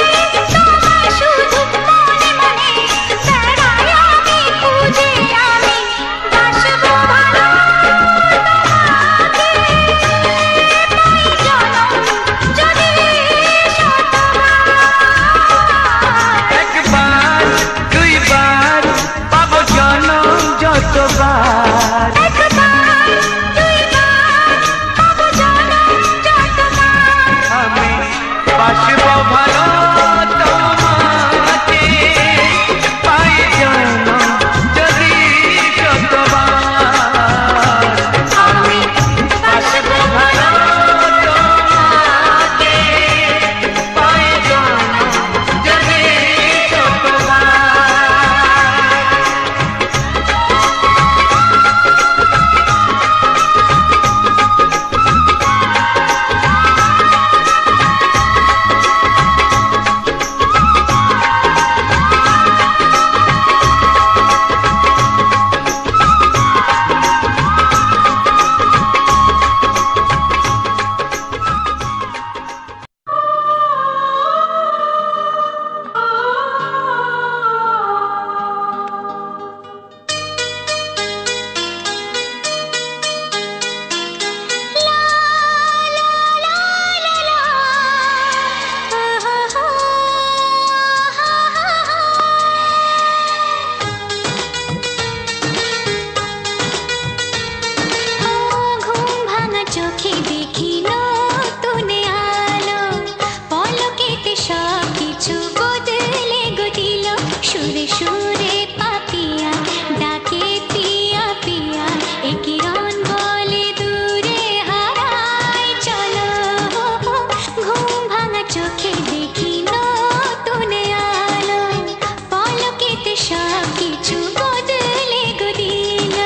তোমায় শুধু মনে মনে বেড়াই আমি খুঁজে আমি বাসবো ভালো তোমাকে পাই জনম যদি একবার দুইবার পাবো জনম যতবার একবার দুইবার পাবো জনম যতবার আমি বাসবো ভালো তোমাকে পাই জনম যদি যতবার আমি বাসবো ভালো তোমাকে পাই জনম যদি যতবার ঘুম ভাঙা চোখে দেখি নতুন আলো পলকেতে সব কিছু বদলে গদিল সুরে সুরে পাপিয়া ডাকে পিয়া পিয়া এ কিরণ বলে দূরে হারাই চলো ঘুম ভাঙা চোখে দেখি নতুন আলো পলকেতে সব কিছু বদলে গদিল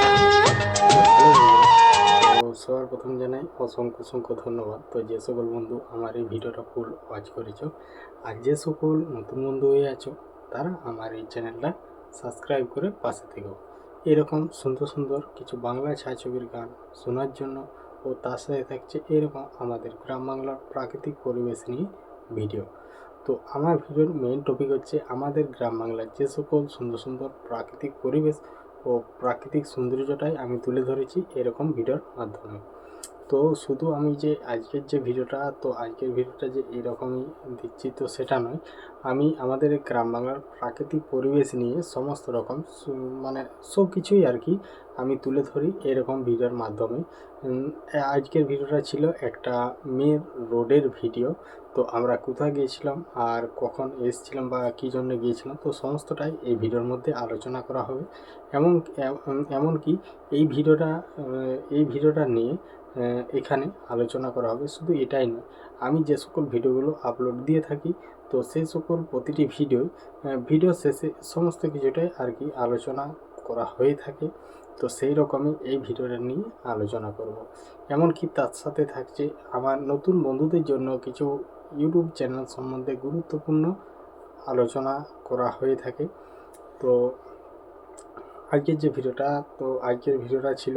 তো সবার প্রথম জানাই অসংখ্য অসংখ্য ধন্যবাদ। তো যে সকল বন্ধু আমার এই ভিডিওটা ফুল ওয়াচ করেছো আর যে সকল নতুন বন্ধু হয়ে আছো তারা আমার এই চ্যানেলটা সাবস্ক্রাইব করে পাশে থেকো। এরকম সুন্দর সুন্দর কিছু বাংলা ছায়াছবির গান শোনার জন্য ও তার সাথে থাকছে এরকম আমাদের গ্রাম বাংলার প্রাকৃতিক পরিবেশ নিয়ে ভিডিও। তো আমার ভিডিওর মেইন টপিক হচ্ছে আমাদের গ্রাম বাংলার যে সকল সুন্দর সুন্দর প্রাকৃতিক পরিবেশ ও প্রাকৃতিক সৌন্দর্যটাই আমি তুলে ধরেছি এরকম ভিডিওর মাধ্যমে। তো শুধু আমি যে আজকের যে ভিডিওটা যে এরকমই দিচ্ছি তো সেটা নয়, আমি আমাদের এই গ্রাম বাংলার প্রাকৃতিক পরিবেশ নিয়ে সমস্ত রকম মানে সব কিছুই আর কি আমি তুলে ধরি এরকম ভিডিওর মাধ্যমে। আজকের ভিডিওটা ছিল একটা মেন রোডের ভিডিও। তো আমরা কোথায় গিয়েছিলাম আর কখন এসেছিলাম বা কী জন্য গিয়েছিলাম তো সমস্তটাই এই ভিডিওর মধ্যে আলোচনা করা হবে। এমনকি এই ভিডিওটা নিয়ে এখানে আলোচনা করা হবে। শুধু এটাই নয়, আমি যে সকল ভিডিওগুলো আপলোড দিয়ে থাকি তো সেই সকল প্রতিটি ভিডিও শেষে সমস্ত কিছুটাই আর কি আলোচনা করা হয়ে থাকে। তো সেই রকমই এই ভিডিওটা নিয়ে আলোচনা করব। এমনকি তার সাথে থাকছে আমার নতুন বন্ধুদের জন্য কিছু ইউটিউব চ্যানেল সম্বন্ধে গুরুত্বপূর্ণ আলোচনা করা হয়ে থাকে। তো আজকের ভিডিওটা ছিল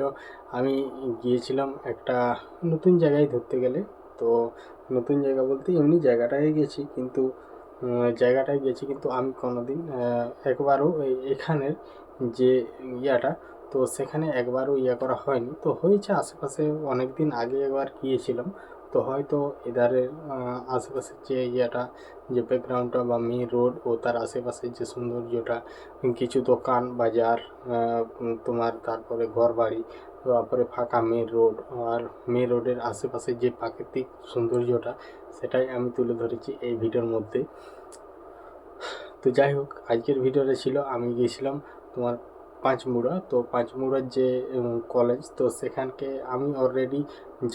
আমি গিয়েছিলাম একটা নতুন জায়গায় ধরতে গেলে। তো নতুন জায়গা বলতে এমনি জায়গাটায় গেছি কিন্তু আমি কোনোদিন একবারও এখানের যে তো সেখানে একবারও করা হয়নি। তো হয়েছে আশেপাশে অনেক দিন আগে একবার গিয়েছিলাম। তো হয়তো এধারের আশেপাশের যে যে ব্যাকগ্রাউন্ডটা বা মেন রোড ও তার আশেপাশের যে সৌন্দর্যটা, কিছু দোকান বাজার, তোমার তারপরে ঘর বাড়ি, তারপরে ফাঁকা মেন রোড আর মেন রোডের আশেপাশে যে প্রাকৃতিক সৌন্দর্যটা সেটাই আমি তুলে ধরেছি এই ভিডিওর মধ্যে। তো যাই হোক, আজকের ভিডিওটা ছিল আমি গিয়েছিলাম তোমার পাঁচমুড়া। তো পাঁচমুড়ার যে কলেজ, তো সেখানকে আমি অলরেডি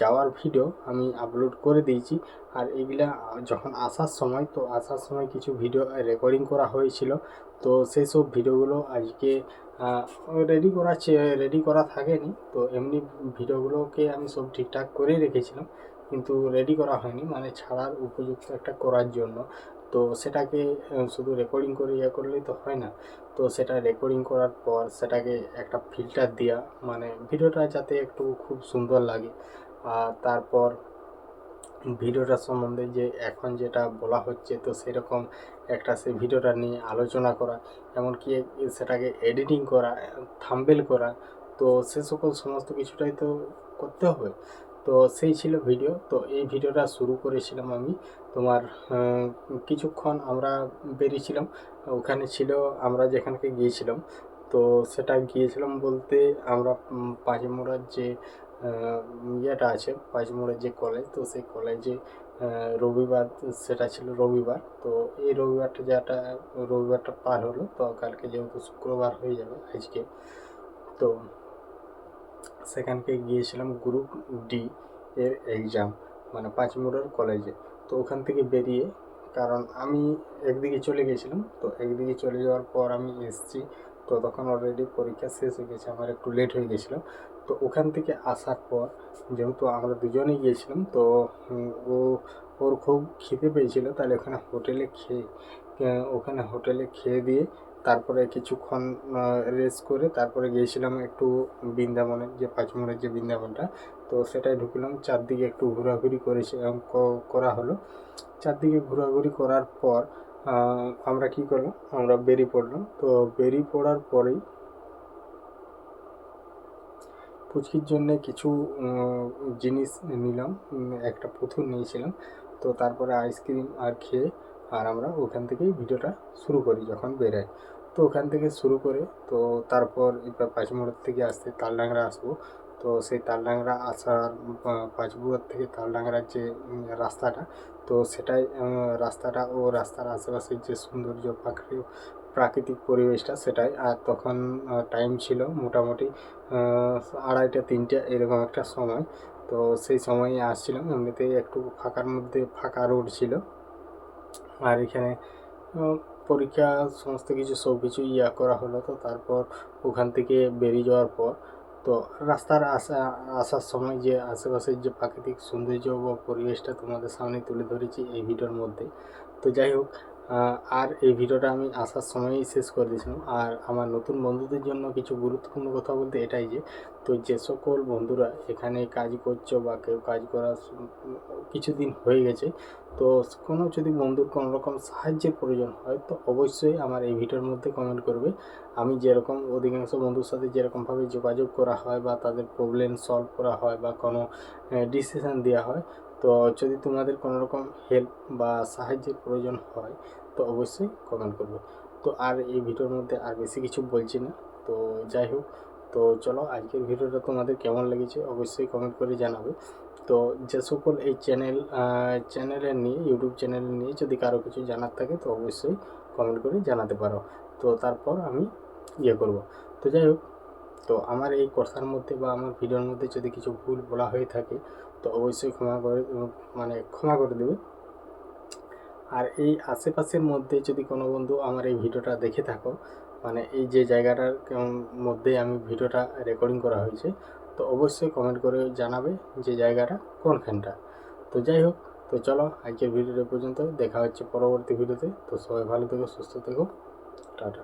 যাওয়ার ভিডিও আমি আপলোড করে দিয়েছি। আর এগুলা যখন আসার সময়, তো আসার সময় কিছু ভিডিও রেকর্ডিং করা হয়েছিল। তো সেই সব ভিডিওগুলো আজকে রেডি করা থাকেনি। তো এমনি ভিডিওগুলোকে আমি সব ঠিকঠাক করেই রেখেছিলাম, কিন্তু রেডি করা হয়নি, মানে ছাড়ার উপযুক্ত একটা করার জন্য। তো সেটাকে শুধু রেকর্ডিং করে করলেই তো হয় না। তো সেটা রেকর্ডিং করার পর সেটাকে একটা ফিল্টার দেওয়া, মানে ভিডিওটা যাতে একটু খুব সুন্দর লাগে। আর তারপর ভিডিওটার সম্বন্ধে যে এখন যেটা বলা হচ্ছে, তো সেরকম একটা সেই ভিডিওটা নিয়ে আলোচনা করা, এমনকি সেটাকে এডিটিং করা, থাম্বনেল করা, তো সে সকল সমস্ত কিছুটাই তো করতে হবে। তো সেই ছিল ভিডিও। তো এই ভিডিওটা শুরু করেছিলাম আমি তোমার কিছুক্ষণ আমরা বেরিয়েছিলাম, ওখানে ছিল আমরা যেখানকে গিয়েছিলাম। তো সেটা গিয়েছিলাম বলতে আমরা পাঁচমুড়ার যে ইয়েটা আছে, পাঁচমুড়ার যে কলেজ, তো সেই কলেজে রবিবার, সেটা ছিল রবিবার। তো এই রবিবারটা পার হলো, তো কালকে যেহেতু শুক্রবার হয়ে যাবে আজকে, তো সেখানকে গিয়েছিলাম গ্রুপ ডি এর এক্সাম, মানে পাঁচমুড়ার কলেজে। তো ওখান থেকে বেরিয়ে, কারণ আমি একদিকে চলে গেছিলাম, তো একদিকে চলে যাওয়ার পর আমি এসেছি, তো তখন অলরেডি পরীক্ষা শেষ হয়ে গেছে, আমার একটু লেট হয়ে গেছিলো। তো ওখান থেকে আসার পর, যেহেতু আমরা দুজনেই গিয়েছিলাম, তো ওর খুব খিদে পেয়েছিল, তাহলে ওখানে হোটেলে খেয়ে দিয়ে তারপরে কিছুক্ষণ রেস্ট করে তারপরে গিয়েছিলাম একটু বৃন্দাবনে, যে পাঁচমুড়ের যে বৃন্দাবনটা, তো সেটাই ঢুকলাম। চারদিকে একটু ঘোরাঘুরি করা হলো। চারদিকে ঘোরাঘুরি করার পর আমরা কি করলাম, আমরা বেরিয়ে পড়লাম। তো বেরিয়ে পড়ার পরেই পুচকির জন্য কিছু জিনিস নিলাম, একটা পুতুল নিয়েছিলাম। তো তারপরে আইসক্রিম আর খেয়ে আর আমরা ওখান থেকেই ভিডিওটা শুরু করি যখন বেরাই। তো ওখান থেকে শুরু করে, তো তারপর এবার পাঁচমুড়ার থেকে আসতে তালডাংরা আসবো। তো সেই তালডাংরা আসার পাঁচমুড়ার থেকে তালডাংরার যে রাস্তাটা, তো সেটাই রাস্তাটা ও রাস্তার আশেপাশের যে সৌন্দর্য প্রাকৃতিক পরিবেশটা, সেটাই। আর তখন টাইম ছিল মোটামুটি 2:30-3টে এরকম একটা সময়। তো সেই সময়ে আসছিলাম, এমনিতেই একটু ফাঁকা রোড ছিল। আর এখানে পরীক্ষা সমস্ত কিছু সব কিছু করা হলো। তো তারপর ওখান থেকে বেরিয়ে যাওয়ার পর, তো রাস্তার আসার সময় যে আশেপাশের যে প্রাকৃতিক সৌন্দর্য বা পরিবেশটা তোমাদের সামনে তুলে ধরেছি এই ভিডিওর মধ্যে। তো যাই হোক, আর এই ভিডিওটা আমি আসার সময়ই শেষ করে দিয়েছিলাম। আর আমার নতুন বন্ধুদের জন্য কিছু গুরুত্বপূর্ণ কথা বলতে এটাই যে, তো যে সকল বন্ধুরা এখানে কাজ করছো বা কেউ কাজ করার কিছুদিন হয়ে গেছে, তো কোনো যদি বন্ধুর কোনো রকম সাহায্যের প্রয়োজন হয়, তো অবশ্যই আমার এই ভিডিওর মধ্যে কমেন্ট করবে। আমি যেরকম অধিকাংশ বন্ধুর সাথে যেরকমভাবে যোগাযোগ করা হয় বা তাদের প্রবলেম সলভ করা হয় বা কোনো ডিসিশান দেওয়া হয়, তো যদি তোমাদের কোনো রকম হেল্প বা সাহায্যের প্রয়োজন হয়, তো অবশ্যই কমেন্ট করবে। তো আর এই ভিডিওর মধ্যে আর বেশি কিছু বলছি না। তো যাই হোক, তো চলো আজকের ভিডিওটা তোমাদের কেমন লেগেছে অবশ্যই কমেন্ট করে জানাবে। তো যে সকল এই চ্যানেলের নিয়ে, ইউটিউব চ্যানেল নিয়ে যদি কারো কিছু জানার থাকে, তো অবশ্যই কমেন্ট করে জানাতে পারো। তো তারপর আমি করব। তো যাই হোক, তো আমার এই কথার মধ্যে বা আমার ভিডিওর মধ্যে যদি কিছু ভুল বলা হয়ে থাকে, তো অবশ্যই ক্ষমা করে দেবে। আর এই আশেপাশের মধ্যে যদি কোনো বন্ধু আমার এই ভিডিওটা দেখে থাকো, মানে এই যে জায়গাটার মধ্যে আমি ভিডিওটা রেকর্ডিং করা হয়েছে, তো অবশ্যই কমেন্ট করে জানাবে যে জায়গাটা কোনখানটা। তো যাই হোক, তো চলো আজকের ভিডিওটা পর্যন্ত, দেখা হচ্ছে পরবর্তী ভিডিওতে। তো সবাই ভালো থেকো, সুস্থ থেকো, টাটা।